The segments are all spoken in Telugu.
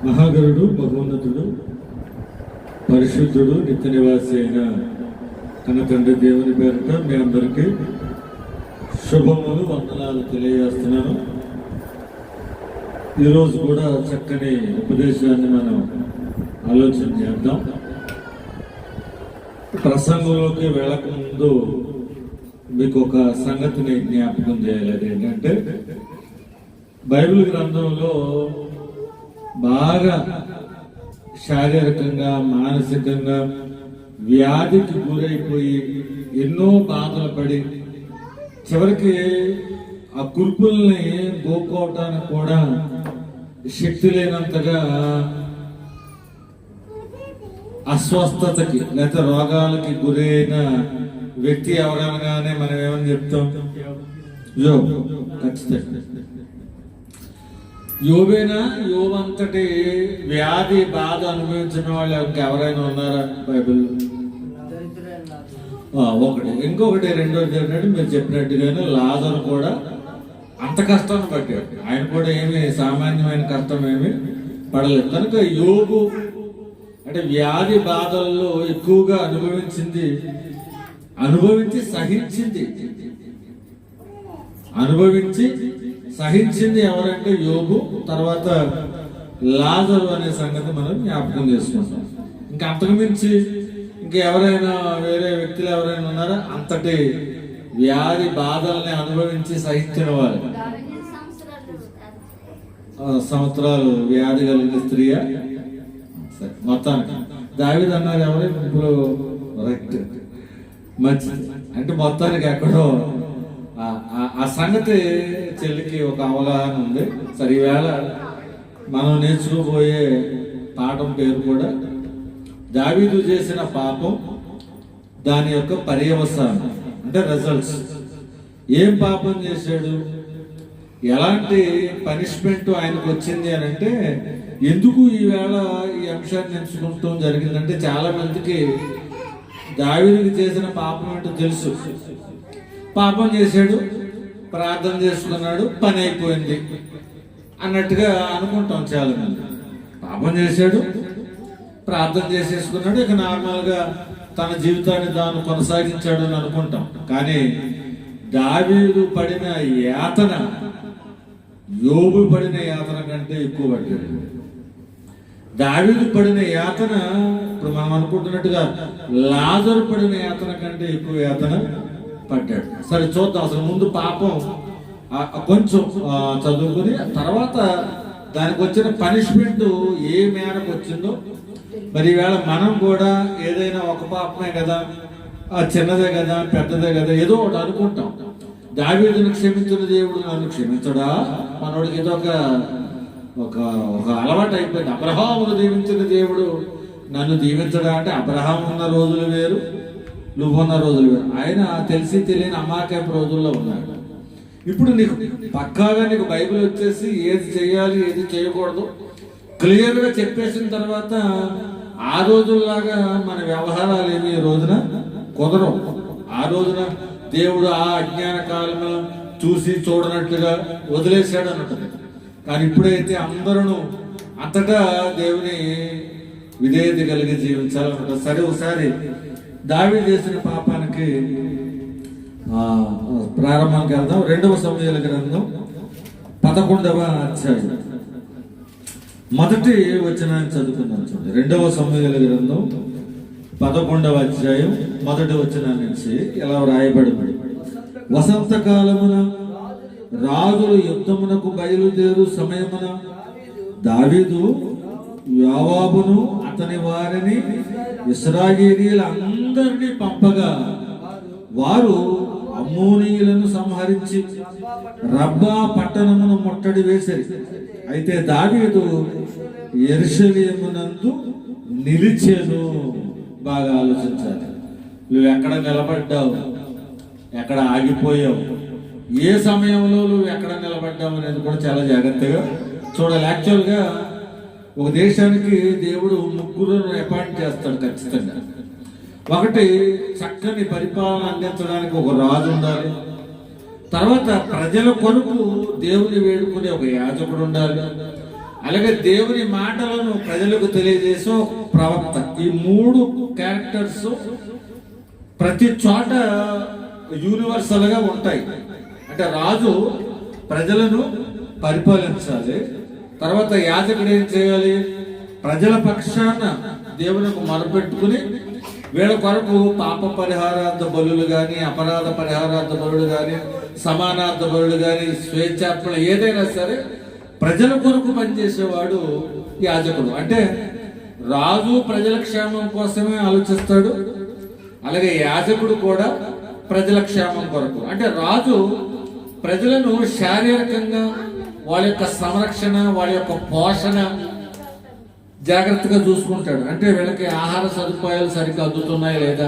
మహాగరుడు, మహోన్నతుడు, పరిశుద్ధుడు, నిత్య నివాసి అయిన కన్న తండ్రి దేవుని పేరిట మీ అందరికీ శుభములు, వందనాలు తెలియజేస్తున్నాను. ఈరోజు కూడా చక్కని ఉపదేశాన్ని మనం ఆలోచన చేద్దాం. ప్రసంగంలోకి వెళ్ళకముందు మీకు ఒక సంగతిని జ్ఞాపకం చేయాలి. ఏంటంటే బైబిల్ గ్రంథంలో బాగా శారీరకంగా, మానసికంగా వ్యాధికి గురైపోయి ఎన్నో బాధలు పడి చివరికి ఆ కుర్పుల్ని గోక్కోవటానికి కూడా శక్తి లేనంతగా అస్వస్థతకి లేదా రోగాలకి గురైన వ్యక్తి ఎవరనగానే మనం ఏమని చెప్తాం? యోబు. ఖచ్చితంగా యోబేనా? యోబంతటి వ్యాధి బాధ అనుభవించిన వాళ్ళు ఇంకెవరైనా ఉన్నారా బైబిల్? ఒకటి. ఇంకొకటి రెండోది ఏంటంటే మీరు చెప్పినట్టుగానే లాజరు కూడా అంత కష్టాన్ని పట్టాడు. ఆయన కూడా ఏమి సామాన్యమైన కష్టం ఏమి పడలేదు. కనుక యోబు అంటే వ్యాధి బాధల్లో ఎక్కువగా అనుభవించి సహించింది ఎవరంటే యోబు. తర్వాత లాజరు అనే సంగతి మనం జ్ఞాపకం చేసుకుంటాం. ఇంకా అంతకు మించి ఎవరైనా వేరే వ్యక్తులు ఎవరైనా ఉన్నారా అంతటి వ్యాధి బాధల్ని అనుభవించి సహించిన వారు? సంవత్సరాలు వ్యాధి కలిగిన స్త్రీయా? సరే, మొత్తానికి దావీదు అన్నారు ఎవరు ఇప్పుడు రైట్ మంచిది. అంటే మొత్తానికి ఎక్కడో ఆ సంగతి చెల్లికి ఒక అవగాహన ఉంది. సరే, ఈవేళ మనం నేర్చుకోబోయే పాఠం పేరు కూడా దావీదు చేసిన పాపం, దాని యొక్క పర్యవసానం అంటే రిజల్ట్స్. ఏం పాపం చేశాడు, ఎలాంటి పనిష్మెంట్ ఆయనకు వచ్చింది అని అంటే, ఎందుకు ఈవేళ ఈ అంశాన్ని ఎంచుకుంటాం జరిగిందంటే చాలా మందికి దావీదుకి చేసిన పాపం ఏంటో తెలుసు. పాపం చేశాడు, ప్రార్థన చేసుకున్నాడు, పని అయిపోయింది అన్నట్టుగా అనుకుంటాం చాలా మంది. పాపం చేశాడు, ప్రార్థన చేసేసుకున్నాడు, ఇక నార్మల్గా తన జీవితాన్ని తాను కొనసాగించాడు అని అనుకుంటాం. కానీ దావీదు పడిన యాతన యోబు పడిన యాతన కంటే ఎక్కువ పడ్డాడు. దావీదు పడిన యాతన ఇప్పుడు మనం అనుకుంటున్నట్టుగా లాజరు పడిన యాతన కంటే ఎక్కువ యాతన పడ్డాడు. సరే, చూద్దాం. అసలు ముందు పాపం కొంచెం చదువుకుని తర్వాత దానికి వచ్చిన పనిష్మెంట్ ఏ మేరకు వచ్చిందో. మరి ఈవేళ మనం కూడా ఏదైనా ఒక పాపమే కదా, చిన్నదే కదా, పెద్దదే కదా, ఏదో ఒకటి అనుకుంటాం. దావీదును క్షమించిన దేవుడు నన్ను క్షమించడా? మనోడికి ఏదో ఒక అలవాటు అయిపోయింది. అబ్రహామును దీవించిన దేవుడు నన్ను దీవించడా అంటే అబ్రహాం ఉన్న రోజులు వేరు, నువ్వున్న రోజులు వేరు. ఆయన తెలిసి తెలియని అమాయకపు రోజుల్లో ఉన్నాడు. ఇప్పుడు నీకు పక్కాగా నీకు బైబిల్ వచ్చేసి ఏది చేయాలి ఏది చేయకూడదు క్లియర్గా చెప్పేసిన తర్వాత ఆ రోజుల్లాగా మన వ్యవహారాలు ఏమి ఈ రోజున కుదరవు. ఆ రోజున దేవుడు ఆ అజ్ఞాన కాలంలో చూసి చూడనట్లుగా వదిలేశాడు అన్నట్టు. కానీ ఇప్పుడైతే అందరూ అంతటా దేవుని విధేయత కలిగి జీవించాలన్నమాట. సరే, ఒకసారి దావీదు చేసిన పాపానికి ప్రారంభానికి వెళ్దాం. 2వ సమూయేలు గ్రంథం 11వ అధ్యాయం మొదటి వచనాన్ని చదువుకుందాం. చూడండి, 2వ సమూయేలు గ్రంథం 11వ అధ్యాయం మొదటి వచనం నుంచి ఇలా రాయబడి, వసంతకాలమున రాజులు యుద్ధమునకు బయలుదేరు సమయమున దావీదు యోవాబును అతని వారిని ఇశ్రాయేలీయులందరినీ పంపగా వారు అమ్మోనీయులను సంహరించి రబ్బా పట్టణమును ముట్టడి వేసిరి. అయితే దావీదు యెరూషలేమునందు నిలిచెను. బాగా ఆలోచించాలి. నువ్వు ఎక్కడ నిలబడ్డావు, ఎక్కడ ఆగిపోయావు, ఏ సమయంలో నువ్వు ఎక్కడ నిలబడ్డావు అనేది కూడా చాలా జాగ్రత్తగా చూడాలి. యాక్చువల్గా ఒక దేశానికి దేవుడు 3 అపాయింట్ చేస్తాడు ఖచ్చితంగా. ఒకటి, చక్కని పరిపాలన అందించడానికి ఒక రాజు ఉండాలి. తర్వాత ప్రజల కొరకు దేవుని వేడుకునే ఒక యాజకుడు ఉండాలి. అలాగే దేవుని మాటలను ప్రజలకు తెలియజేసే ఒక ప్రవక్త. ఈ మూడు క్యారెక్టర్స్ ప్రతి చోట యూనివర్సల్ గా ఉంటాయి. అంటే రాజు ప్రజలను పరిపాలించాలి, తర్వాత యాజకుడు ఏం చేయాలి, ప్రజల పక్షాన దేవునికి మొరపెట్టుకుని వీళ్ళ కొరకు పాప పరిహారార్థ బలులు కానీ, అపరాధ పరిహారార్థ బలులు కానీ, సమానార్థ బలులు కానీ, స్వేచ్ఛార్పణ ఏదైనా సరే ప్రజల కొరకు పనిచేసేవాడు యాజకుడు. అంటే రాజు ప్రజల క్షేమం కోసమే ఆలోచిస్తాడు, అలాగే యాజకుడు కూడా ప్రజల క్షేమం కొరకు. అంటే రాజు ప్రజలను శారీరకంగా వాళ్ళ యొక్క సంరక్షణ, వాళ్ళ యొక్క పోషణ జాగ్రత్తగా చూసుకుంటాడు. అంటే వీళ్ళకి ఆహార సదుపాయాలు సరిగ్గా అందుతున్నాయా లేదా,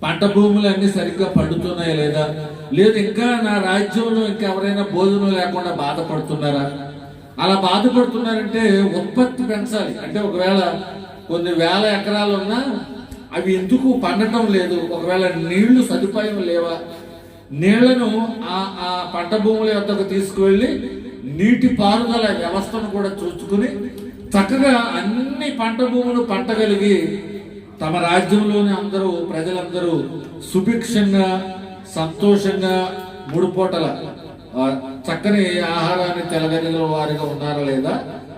పంట భూములు అన్ని సరిగ్గా పండుతున్నాయా లేదా, లేదు ఇంకా నా రాజ్యంలో ఇంకా ఎవరైనా భోజనం లేకుండా బాధపడుతున్నారా, అలా బాధపడుతున్నారంటే ఉత్పత్తి పెంచాలి. అంటే ఒకవేళ కొన్ని వేల ఎకరాలు ఉన్నా అవి ఎందుకు పండటం లేదు, ఒకవేళ నీళ్లు సదుపాయం లేవా, నీళ్లను ఆ పంట భూముల యొద్దకు తీసుకువెళ్ళి నీటి పారుదల వ్యవస్థను కూడా చూసుకుని చక్కగా అన్ని పంట భూములు పంటగలిగి తమ రాజ్యంలోని అందరూ ప్రజలందరూ సుభిక్షంగా సంతోషంగా మూడు పూటల చక్కని ఆహారాన్ని తెలగలిగిన వారిగా ఉన్నారా లేదా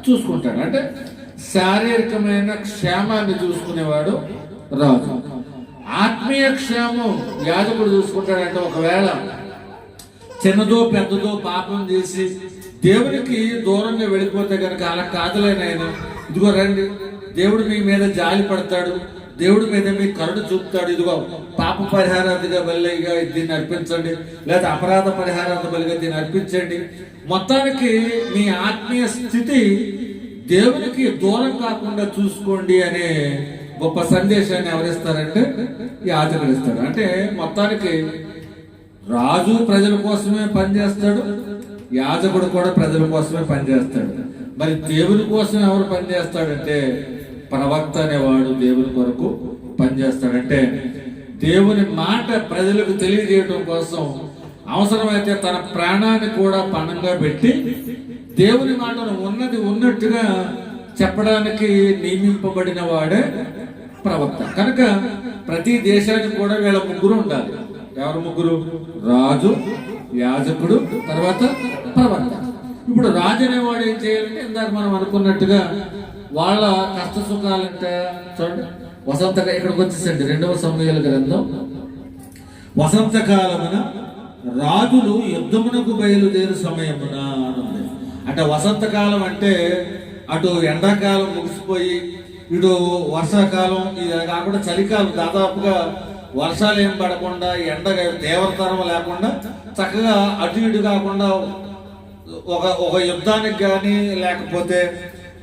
చూసుకుంటాడు. అంటే శారీరకమైన క్షేమాన్ని చూసుకునేవాడు రాజు. ఆత్మీయ క్షేమం యాజకుడు చూసుకుంటాడంటే ఒకవేళ చిన్నదో పెద్దదో పాపం చేసి దేవునికి దూరంగా వెళ్ళిపోతే కనుక అలా కాదులేనాయన, ఇదిగో రండి, దేవుడు మీ మీద జాలి పడతాడు, దేవుడి మీద మీ కరుణ చూపుతాడు, ఇదిగో పాప పరిహారాదిగా బలిగా దీన్ని అర్పించండి, లేదా అపరాధ పరిహారాది బలిగా దీన్ని అర్పించండి, మొత్తానికి మీ ఆత్మీయ స్థితి దేవునికి దూరం కాకుండా చూసుకోండి అనే గొప్ప సందేశాన్ని ఎవరిస్తారంటే యాజకుడు ఇస్తాడు. అంటే మొత్తానికి రాజు ప్రజల కోసమే పనిచేస్తాడు, యాజకుడు కూడా ప్రజల కోసమే పనిచేస్తాడు. మరి దేవుని కోసం ఎవరు పనిచేస్తాడంటే ప్రవక్త అనేవాడు దేవుని కొరకు పనిచేస్తాడంటే దేవుని మాట ప్రజలకు తెలియజేయడం కోసం అవసరమైతే తన ప్రాణాన్ని కూడా పణంగా పెట్టి దేవుని మాటను ఉన్నది ఉన్నట్టుగా చెప్పడానికి నియమింపబడిన వాడే ప్రవక్త. కనుక ప్రతి దేశానికి కూడా వీళ్ళ ముగ్గురు ఉండాలి. ఎవరు ముగ్గురు? రాజు, యాజకుడు, తర్వాత ప్రవక్త. ఇప్పుడు రాజు అనేవాడు ఏం చేయాలంటే ఇందాక మనం అనుకున్నట్టుగా వాళ్ళ కష్ట సుఖాలంటే చూడండి, ఇక్కడికి వచ్చేసండి 2వ సమూయేలు గ్రంథం. వసంతకాలమున రాజులు యుద్ధమునకు బయలుదేరు సమయమున అని. అంటే వసంతకాలం అంటే అటు ఎండాకాలం ముగిసిపోయి ఇటు వర్షాకాలం, ఇది కాకుండా చలికాలం, దాదాపుగా వర్షాలు ఏం పడకుండా ఎండ తీవ్రతరం లేకుండా చక్కగా అటు ఇటు కాకుండా ఒక యుద్ధానికి కానీ లేకపోతే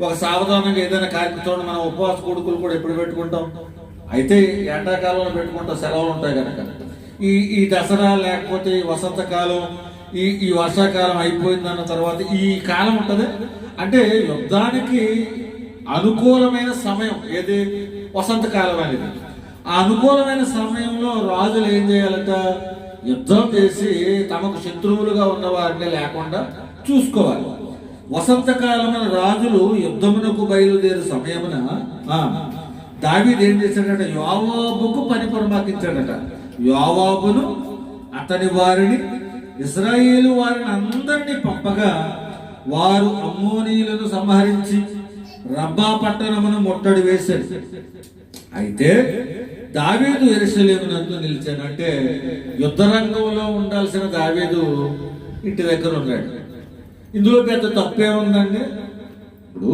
ఒక సావధానంగా ఏదైనా కార్యక్రమం, మనం ఉపవాస కొడుకులు కూడా ఎప్పుడు పెట్టుకుంటాం, అయితే ఎండాకాలంలో పెట్టుకుంటాం, సెలవులు ఉంటాయి కనుక. ఈ దసరా లేకపోతే ఈ వసంతకాలం, ఈ వర్షాకాలం అయిపోయిందన్న తర్వాత ఈ కాలం ఉంటుంది. అంటే యుద్ధానికి అనుకూలమైన సమయం ఏది? వసంతకాలం అనేది. ఆ అనుకూలమైన సమయంలో రాజులు ఏం చేయాలంట? యుద్ధం చేసి తమకు శత్రువులుగా ఉన్న వారిని లేకుండా చూసుకోవాలి. వసంతకాలమైన రాజులు యుద్ధమునకు బయలుదేరు సమయమున దావీదు ఏం చేశాడట? యోవాబుకు పని పురమాకించాడట. యోవాబును అతని వారిని ఇశ్రాయేలు వారిని అందరినీ పంపగా వారు అమ్మోనీయులను సంహరించి రబ్బా పట్టణమును ముట్టడి వేశారు. అయితే దావీదు యెరూషలేమునందు నిలిచాడు. అంటే యుద్ధ రంగంలో ఉండాల్సిన దావీదు ఇంటి దగ్గర ఉన్నాడు. ఇందులో పెద్ద తప్పేముందండి? ఇప్పుడు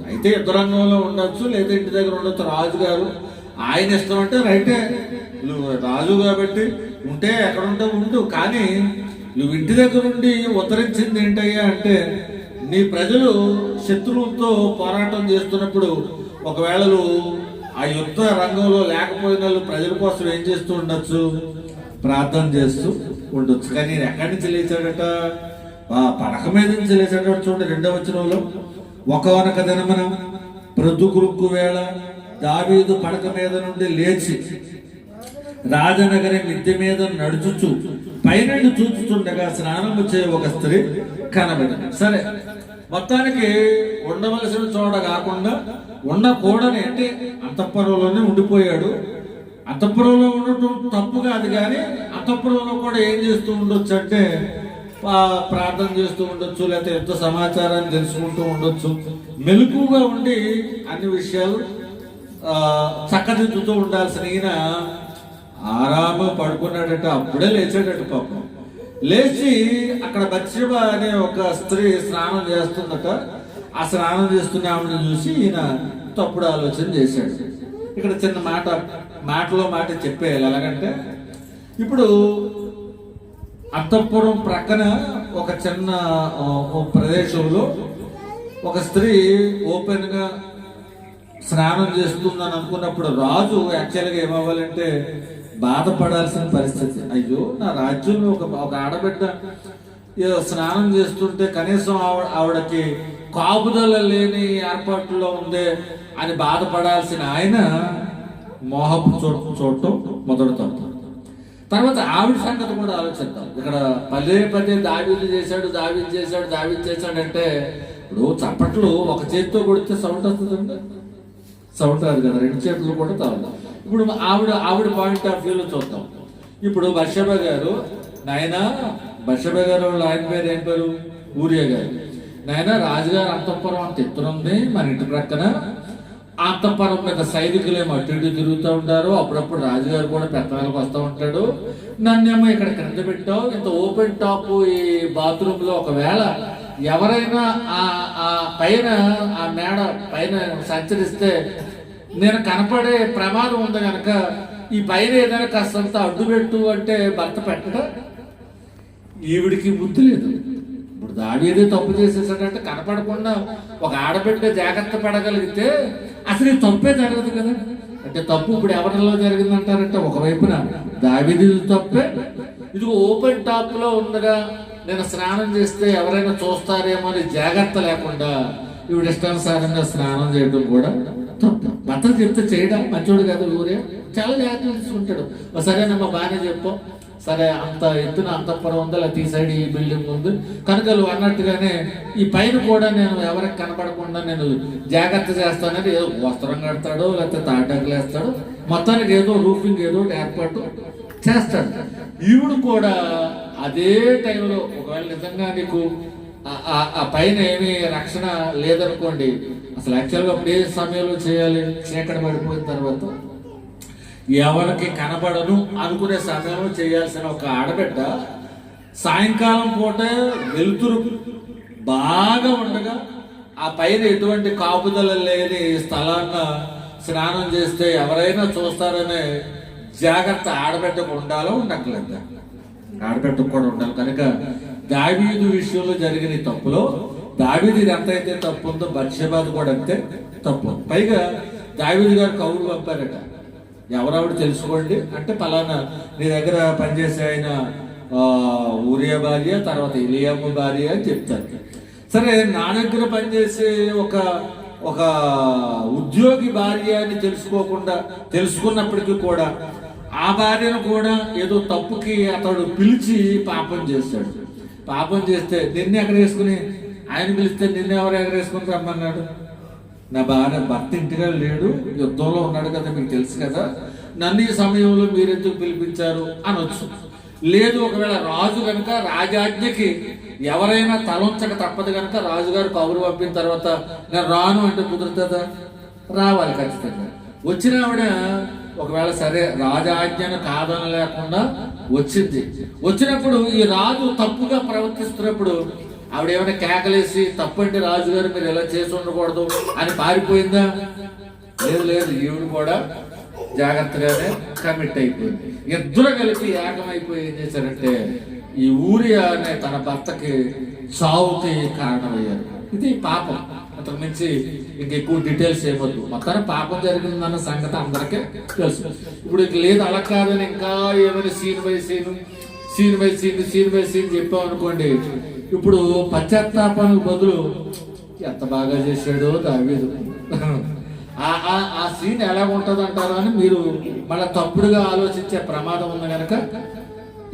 అయితే యుద్ధ రంగంలో ఉండొచ్చు, లేదా ఇంటి దగ్గర ఉండొచ్చు. రాజుగారు ఆయన ఇష్టం అంటే రైటే, నువ్వు రాజు కాబట్టి ఉంటే ఎక్కడ ఉంటావు ఉండు, కానీ నువ్వు ఇంటి దగ్గర ఉండి ఉత్తరించింది ఏంటయ్యా అంటే నీ ప్రజలు శత్రువులతో పోరాటం చేస్తున్నప్పుడు ఒకవేళ ఆ యుద్ధ రంగంలో లేకపోయిన ప్రజల కోసం ఏం చేస్తూ ఉండొచ్చు? ప్రార్థన చేస్తూ ఉండొచ్చు. కానీ నేను ఎక్కడి నుంచి లేచాడట? పడక మీద నుంచి లేచాడట. చూడండి 2వ వచనంలో, ఒకనొక దినమున ప్రొద్దుగురుక్కు వేళ దావీదు పడక మీద నుండి లేచి రాజనగరి మిద్దె మీద నడుచుచు పైనుండి చూచుచుండగా స్నానము చేయ ఒక స్త్రీ కనబడింది. సరే, మొత్తానికి ఉండవలసిన చోట కాకుండా ఉండకూడని అంటే అంతఃపురంలోనే ఉండిపోయాడు. అంతఃపురంలో ఉండటం తప్పు కాదు, కానీ అంతఃపురంలో కూడా ఏం చేస్తూ ఉండొచ్చు అంటే ప్రార్థన చేస్తూ ఉండొచ్చు, లేకపోతే ఎంత సమాచారాన్ని తెలుసుకుంటూ ఉండొచ్చు. మెలకుగా ఉండి అన్ని విషయాలు చక్కదిద్దుతూ ఉండాల్సిన ఈయన ఆరాము పడుకున్నాడట. అప్పుడే లేచాడట పాపం. లేచి అక్కడ బత్షెబ అనే ఒక స్త్రీ స్నానం చేస్తుందట. ఆ స్నానం చేస్తున్న ఆవిడని చూసి ఈయన తప్పుడు ఆలోచన చేశాడు. ఇక్కడ చిన్న మాటలో మాట చెప్పేయాలి. ఎలాగంటే ఇప్పుడు అంతఃపురం ప్రక్కన ఒక చిన్న ప్రదేశంలో ఒక స్త్రీ ఓపెన్ గా స్నానం చేస్తుందని అనుకున్నప్పుడు రాజు యాక్చువల్గా ఏమవ్వాలంటే బాధపడాల్సిన పరిస్థితి. అయ్యో, నా రాజ్యంలో ఒక ఆడబిడ్డ స్నానం చేస్తుంటే కనీసం ఆవిడకి కాపుదల లేని ఏర్పాట్లో ఉందే అని బాధపడాల్సిన ఆయన మోహపు చూడటం మొదలుతాడు. తర్వాత ఆవిడ సంగతి కూడా ఆలోచిద్దాం. ఇక్కడ పదే దావీదు చేశాడు అంటే ఇప్పుడు చప్పట్లు ఒక చేతితో కొడితే సౌండ్ వస్తుందండి, సౌండ్ రాదు కదా, రెండు చేతులు కూడా తాగుతాం. ఇప్పుడు ఆవిడ పాయింట్ ఆఫ్ వ్యూలో చూద్దాం. ఇప్పుడు బత్షెబ గారు ఆయన పేరు ఏం పేరు? ఊరియా గారు. నాయన రాజుగారు అంతఃపురం అంత ఎత్తునుంది మన ఇంటి ప్రక్కన. అంతఃపురం మీద సైనికులేమో అటు ఇటు తిరుగుతూ ఉంటారు. అప్పుడప్పుడు రాజుగారు కూడా పెత్తనాలకు వస్తూ ఉంటాడు. నన్నేమో ఇక్కడ క్రింద పెట్టావు. ఇంత ఓపెన్ టాప్ ఈ బాత్రూమ్ లో ఒకవేళ ఎవరైనా ఆ పైన ఆ మేడ పైన సంచరిస్తే నేను కనపడే ప్రమాదం ఉంది కనుక ఈ పైన ఏదైనా కాస్తంత అడ్డుపెట్టు అంటే భర్త పెట్టడం. ఈవిడికి బుద్ధి లేదు. ఇప్పుడు దావీదు తప్పు చేసేసాడంటే కనపడకుండా ఒక ఆడబిడ్డ జాగ్రత్త పడగలిగితే అసలు ఈ తప్పే జరగదు కదా. అంటే తప్పు ఇప్పుడు ఎవరిలో జరిగిందంటారంటే ఒకవైపున దావీదు తప్పే, ఇది ఓపెన్ టాప్ లో ఉండగా నేను స్నానం చేస్తే ఎవరైనా చూస్తారేమో అని జాగ్రత్త లేకుండా ఈవిడ ఇష్టానుసారంగా స్నానం చేయడం కూడా తప్పు. భర్త చెప్తే చేయడం మంచోడు కాదు. ఊరే చాలా జాగ్రత్తలు తీసుకుంటాడు. సరేనమ్మా బాగానే చెప్పాం, సరే అంత ఎత్తున అంతఃపురం ఉందా, లేకపోతే ఈ సైడ్ ఈ బిల్డింగ్ ఉంది కనుక నువ్వు అన్నట్టుగానే ఈ పైన కూడా నేను ఎవరికి కనపడకుండా నేను జాగ్రత్త చేస్తానని ఏదో వస్త్రం కడతాడో లేకపోతే తాటాకులు వేస్తాడు, మొత్తానికి ఏదో రూఫింగ్ ఏదో ఏర్పాటు చేస్తాడు. ఈవిడు కూడా అదే టైంలో ఒకవేళ నిజంగా నీకు ఆ పైన ఏమీ రక్షణ లేదనుకోండి, అసలు యాక్చువల్గా అప్పుడు ఏ సమయంలో చేయాలి? చీకటి పడిపోయిన తర్వాత ఎవరికి కనబడను అనుకునే సమయంలో చేయాల్సిన ఒక ఆడబిడ్డ సాయంకాలం పూట వెలుతురు బాగా ఉండగా ఆ పైన ఎటువంటి కాపుదల లేని స్థలాన్న స్నానం చేస్తే ఎవరైనా చూస్తారనే జాగ్రత్త ఆడబిడ్డకు ఉండాలో ఉండట్లేదు. ఆడబిడ్డకు కూడా ఉండాలి. కనుక దావీదు విషయంలో జరిగిన తప్పులో దావీదు ఎంతైతే తప్పు ఉందో బత్షెబది కూడా అంతే తప్పు. పైగా దావీదు గారు కౌలు పంపారట, ఎవరావిడ తెలుసుకోండి అంటే పలానా నీ దగ్గర పనిచేసే ఆయన ఊరియా భార్య, తర్వాత ఎలీయాబు భార్య అని చెప్తారు. సరే, నా దగ్గర పనిచేసే ఒక ఉద్యోగి భార్య అని తెలుసుకున్నప్పటికీ కూడా ఆ భార్యను కూడా ఏదో తప్పుకి అతడు పిలిచి పాపం చేస్తాడు. పాపం చేస్తే నిన్ను ఎగరేసుకుని ఆయన పిలిస్తే నిన్ను ఎవరు ఎగరేసుకుని రమ్మన్నాడు? నా భర్త ఇంటిగా లేడు, యుద్ధంలో ఉన్నాడు కదా, మీకు తెలుసు కదా, నన్ను ఈ సమయంలో మీరెందుకు పిలిపించారు అనొచ్చు. లేదు, ఒకవేళ రాజు కనుక రాజాజ్ఞకి ఎవరైనా తలంచక తప్పదు కనుక రాజుగారు కబురు పంపిన తర్వాత నేను రాను అంటే కుదురుతుందా? రావాలి ఖచ్చితంగా. వచ్చిన ఆవిడ ఒకవేళ సరే రాజాజ్ఞను కాదని లేకుండా వచ్చింది. వచ్చినప్పుడు ఈ రాజు తప్పుగా ప్రవర్తిస్తున్నప్పుడు ఆవిడ ఏమైనా కేకలేసి తప్పండి రాజుగారు మీరు ఇలా చేసి ఉండకూడదు అని పారిపోయిందా? లేదు, ఈవిడ కూడా జాగ్రత్తగానే కమిట్ అయిపోయింది. ఇద్దరు కలిపి ఏకమైపోయి ఏం చేశారంటే ఈ ఊరియా అనే తన భర్తకి చావుకి కారణమయ్యారు. ఇది పాపం. అంతకు మించి ఇంకెక్కువ డీటెయిల్స్ ఏమొద్దు. మొత్తాన్ని పాపం జరిగిందన్న సంగతి అందరికీ తెలుసు. ఇప్పుడు ఇంక లేదు అలా కాదని ఇంకా ఏమైనా సీన్ బై సీన్ చెప్పాం అనుకోండి, ఇప్పుడు పశ్చాత్తాపానికి బదులు ఎంత బాగా చేశాడో దావీదు ఆ సీన్ ఎలా ఉంటుంది అంటారో అని మీరు మళ్ళీ తప్పుడుగా ఆలోచించే ప్రమాదం ఉంది కనుక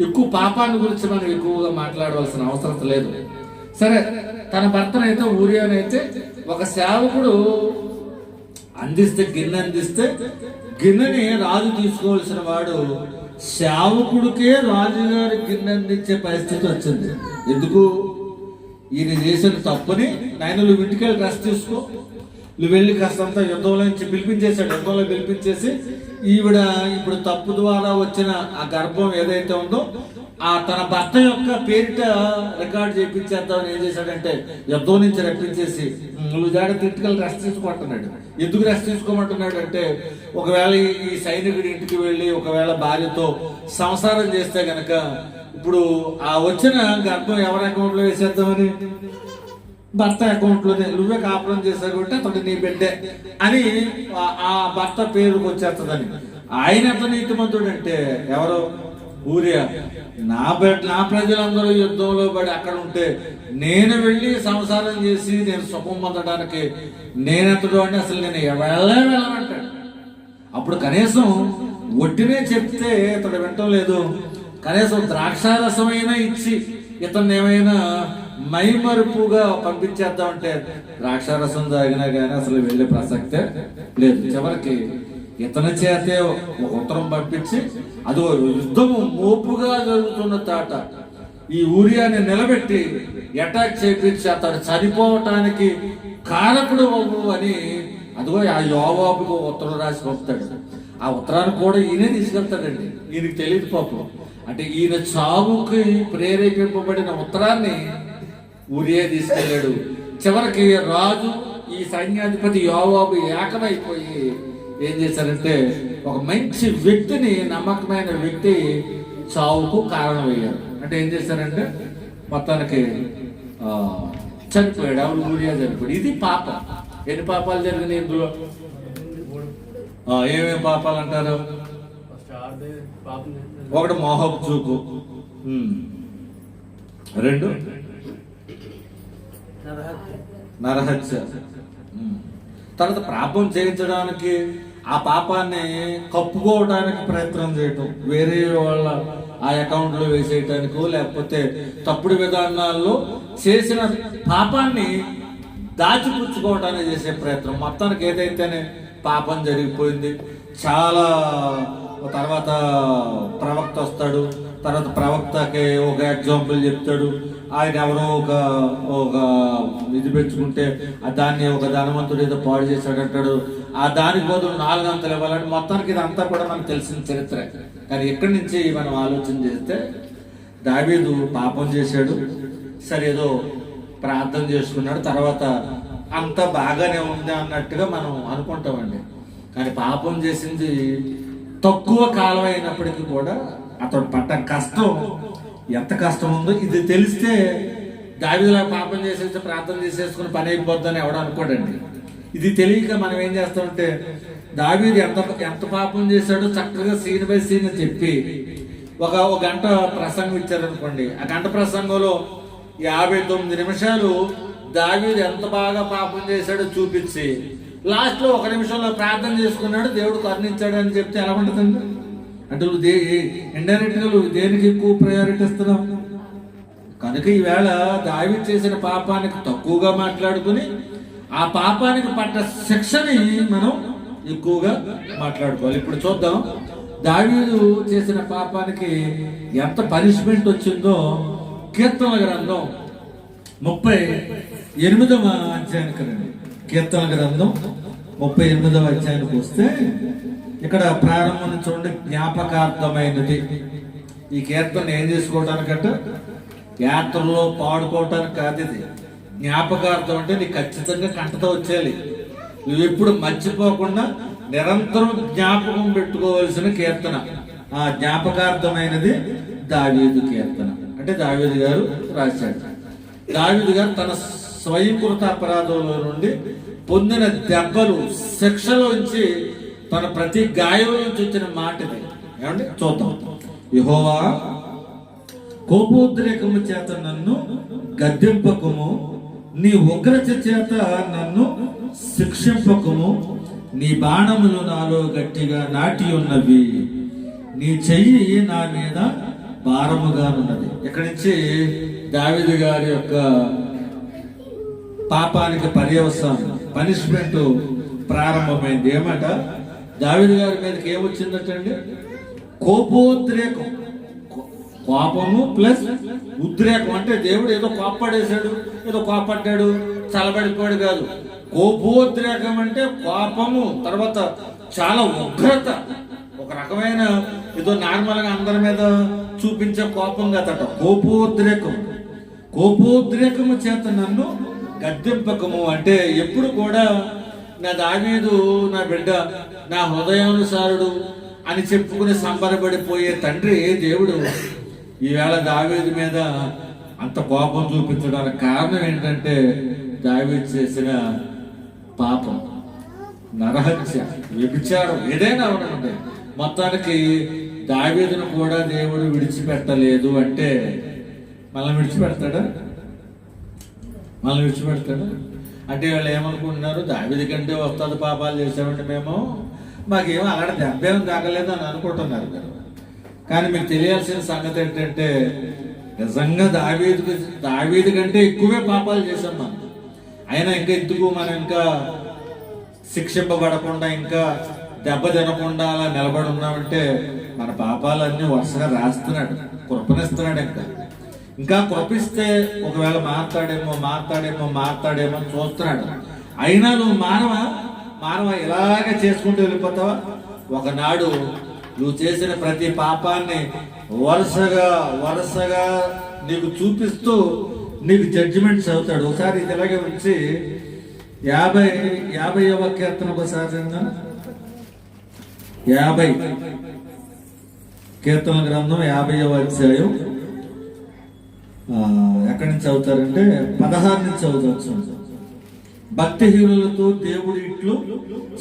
ఎక్కువ పాపాన్ని గురించి మనం ఎక్కువగా మాట్లాడవలసిన అవసరం లేదు. సరే, తన భర్తనైతే ఊరియానైతే ఒక సేవకుడు అందిస్తే గిన్నెని రాజు తీసుకోవాల్సిన వాడు సేవకుడికే రాజుగారి గిన్నె అందించే పరిస్థితి వచ్చింది. ఎందుకు? ఈయన చేసిన తప్పుని నాయన నువ్వు ఇంటికెళ్ళి రెస్ట్ తీసుకో, నువ్వు వెళ్ళి కాస్తంతా యుద్ధంలో నుంచి పిలిపించేశాడు. యుద్ధంలో పిలిపించేసి ఈవిడ ఇప్పుడు తప్పు ద్వారా వచ్చిన ఆ గర్భం ఏదైతే ఉందో ఆ తన భర్త యొక్క పేరిట రికార్డ్ చేయించేద్దామని ఏం చేశాడంటే యుద్ధం నుంచి రప్పించేసి నువ్వు జాడ ఇంటికెళ్ళి రెస్ట్ తీసుకోమంటున్నాడు. ఎందుకు రెస్ట్ తీసుకోమంటున్నాడు అంటే ఒకవేళ ఈ సైనికుడి ఇంటికి వెళ్ళి ఒకవేళ భార్యతో సంసారం చేస్తే గనక ఇప్పుడు ఆ వచ్చిన గర్భం ఎవరి అకౌంట్లో వేసేద్దామని భర్త అకౌంట్లోనే నువ్వే కాపురం చేశావు కాబట్టి అతడు నీ బిడ్డే అని ఆ భర్త పేరుకు వచ్చేస్తుందని. ఆయన ఎంత నీతిమంతుడు అంటే ఎవరు? ఊరియా. నా ప్రజలందరూ యుద్ధంలో పడి అక్కడ ఉంటే నేను వెళ్ళి సంసారం చేసి నేను సుఖం పొందడానికి నేనెత్తడు అంటే అసలు నేను వెళ్ళమంటాడు. అప్పుడు కనీసం ఒట్టినే చెప్తే ఇతడు వింటం లేదు. కనీసం ద్రాక్షారసమైనా ఇచ్చి ఇతన్ని ఏమైనా మైమరుపుగా పంపించేద్దామంటే ద్రాక్షారసం తాగినా కానీ అసలు వెళ్ళే ప్రసక్తే లేదు. చివరికి ఇతని చేతే ఒక ఉత్తరం పంపించి అది యుద్ధము మోపుగా జరుగుతున్న తాట ఈ ఊరియాని నిలబెట్టి అటాక్ చేపించి అతడు చనిపోవటానికి కారకుడు అని అదిగో ఆ యోవాబుకు ఉత్తరం రాసి పంపుతాడు. ఆ ఉత్తరాన్ని కూడా ఈయనే తీసుకెళ్తాడండి. ఈయనకి తెలియదు పాపం. అంటే ఈయన చావుకి ప్రేరేపింపబడిన ఉత్తరాన్ని ఊరియా తీసుకెళ్ళాడు. చివరికి రాజు ఈ సైన్యాధిపతి యోవాబు ఏకమైపోయి ఏం చేశారంటే ఒక మంచి వ్యక్తిని, నమ్మకమైన వ్యక్తి చావుకు కారణమయ్యారు. అంటే ఏం చేశారంటే మొత్తానికి చనిపోయాడు. ఎవరు? ఊరియా చనిపోయాడు. ఇది పాపం. ఎన్ని పాపాలు జరిగినాయి ఇందులో? ఏమేమి పాపాలు అంటారు? ఒకటి మోహపు చూపు, 2 నరహత్య, తర్వాత పాపం చేయించడానికి ఆ పాపాన్ని కప్పుకోవడానికి ప్రయత్నం చేయటం, వేరే వాళ్ళ ఆ అకౌంట్లో వేసేయటానికో లేకపోతే తప్పుడు విధానాల్లో చేసిన పాపాన్ని దాచిపుచ్చుకోవటానికి చేసే ప్రయత్నం. మొత్తానికి ఏదైతేనే పాపం జరిగిపోయింది. చాలా తర్వాత ప్రవక్త వస్తాడు. తర్వాత ప్రవక్తకి ఒక ఎగ్జాంపుల్ చెప్తాడు. ఆయన ఎవరో ఒక ఇది పెంచుకుంటే దాన్ని ఒక ధనవంతుడు ఏదో పాడు చేశాడు అంటాడు. ఆ దానికి బదులు 4 అంతలు ఇవ్వాలంటే మొత్తానికి ఇదంతా కూడా మనకు తెలిసిన చరిత్ర. కానీ ఇక్కడి నుంచి మనం ఆలోచన చేస్తే దావీదు పాపం చేశాడు, సరే ఏదో ప్రార్థన చేసుకున్నాడు, తర్వాత అంతా బాగానే ఉంది అన్నట్టుగా మనం అనుకుంటామండి. కానీ పాపం చేసింది తక్కువ కాలం అయినప్పటికీ కూడా అతడు పడ్డ కష్టం ఎంత కష్టం ఉందో ఇది తెలిస్తే దావీదులా పాపం చేసేసి ప్రార్థన చేసేసుకుని పని అయిపోద్దని ఎవడో అనుకోడండి. ఇది తెలియక మనం ఏం చేస్తామంటే దావీదు ఎంత పాపం చేశాడో చక్కగా సీన్ బై సీన్ చెప్పి ఒక గంట ప్రసంగం ఇచ్చారనుకోండి. ఆ గంట ప్రసంగంలో 59 నిమిషాలు దావీదు ఎంత బాగా పాపం చేశాడో చూపించి లాస్ట్లో 1 నిమిషంలో ప్రార్థన చేసుకున్నాడు, దేవుడు కరుణించాడు అని చెప్తే ఎలా ఉంటుందండి? అంటే నువ్వు ఇండైరెక్ట్ గా నువ్వు దేనికి ఎక్కువ ప్రయారిటీ ఇస్తున్నావు? కనుక ఈవేళ దావీదు చేసిన పాపానికి తక్కువగా మాట్లాడుకుని ఆ పాపానికి పడ్డ శిక్షని మనం ఎక్కువగా మాట్లాడుకోవాలి. ఇప్పుడు చూద్దాం దావీదు చేసిన పాపానికి ఎంత పనిష్మెంట్ వచ్చిందో. కీర్తనల గ్రంథం 38వ అధ్యాయానికి రండి. కీర్తనల గ్రంథం 38వ అధ్యాయానికి వస్తే ఇక్కడ ప్రారంభం చూడండి. జ్ఞాపకార్థమైనది. ఈ కీర్తన ఏం చేసుకోవటానికంట? యాత్రలో పాడుకోవటానికి కాదు. ఇది జ్ఞాపకార్థం అంటే నీకు ఖచ్చితంగా కంటతో వచ్చేయాలి. నువ్వు ఎప్పుడు మర్చిపోకుండా నిరంతరం జ్ఞాపకం పెట్టుకోవలసిన కీర్తన. ఆ జ్ఞాపకార్థమైనది దావీదు కీర్తన. అంటే దావీదు గారు రాశాడు. దావీదు గారు తన స్వయంకృత అపరాధంలో నుండి పొందిన దెబ్బలు, శిక్షలోంచి తన ప్రతి గాయం నుంచి వచ్చిన మాటది. ఏమంటే చూద్దాం. యెహోవా కోపోద్రేకము చేత నన్ను గద్దింపకము, నీ ఉగ్రత చేత నన్ను శిక్షింపకము, నీ బాణములు నాలో గట్టిగా నాటి ఉన్నవి, నీ చెయ్యి నా మీద భారముగా ఉన్నది. ఇక్కడి నుంచి దావీదు గారి యొక్క పాపానికి పర్యవసానం, పనిష్మెంట్ ప్రారంభమైంది. ఏమాట దావీదు గారి మీదకి ఏమొచ్చిందటండి? కోపోద్రేకం. కోపము ప్లస్ ఉద్రేకం. అంటే దేవుడు ఏదో కోప్పడేశాడు, ఏదో కోపడ్డాడు, చల్లబడిపోయాడు కాదు. కోపోద్రేకం అంటే కోపము, తర్వాత చాలా ఉగ్రత, ఒక రకమైన ఏదో నార్మల్ గా అందరి మీద చూపించే కోపం కదట. కోపోద్రేకం. కోపోద్రేకము చేత నన్ను గద్దెంపకము. అంటే ఎప్పుడు కూడా నా దావీదు నా బిడ్డ, నా హృదయానుసారుడు అని చెప్పుకుని సంబరపడిపోయే తండ్రి దేవుడు ఈవేళ దావీదు మీద అంత కోపం చూపించడానికి కారణం ఏంటంటే దావీదు చేసిన పాపం, నరహత్య, వ్యభిచారం, ఏదైనా అవునండి. మొత్తానికి దావీదును కూడా దేవుడు విడిచిపెట్టలేదు. అంటే మనల్ని విడిచిపెడతాడా? మనల్ని విడిచిపెడతాడా? అంటే వాళ్ళు ఏమనుకుంటున్నారు, దావీదు కంటే వస్తుంది పాపాలు చేసామంటే మేము, మాకేమో అలాంటి దెబ్బేం తాగలేదు అని అనుకుంటున్నారు మీరు. కానీ మీకు తెలియాల్సిన సంగతి ఏంటంటే నిజంగా దావీదు కంటే ఎక్కువే పాపాలు చేసాం మనం. అయినా ఇంకా ఎందుకు మనం ఇంకా శిక్షింపబడకుండా, ఇంకా దెబ్బ తినకుండా అలా నిలబడి ఉన్నామంటే మన పాపాలన్నీ వరుసగా రాస్తున్నాడు, కృపనిస్తున్నాడు. ఇంకా కృపిస్తే ఒకవేళ మాట్లాడేమో చూస్తున్నాడు. అయినా నువ్వు మానవ ఇలాగే చేసుకుంటూ వెళ్ళిపోతావా? ఒకనాడు నువ్వు చేసిన ప్రతి పాపాన్ని వరుసగా నీకు చూపిస్తూ నీకు జడ్జిమెంట్స్ అవుతాడు. ఒకసారి ఇది ఇలాగే ఉంచి 50వ కీర్తన ఒకసారి 50 కీర్తన గ్రంథం 50వ అధ్యాయం ఎక్కడి నుంచి చదువుతారంటే 16 నుంచి చదువుతారు. భక్తిహీనులతో దేవుడు ఇట్లు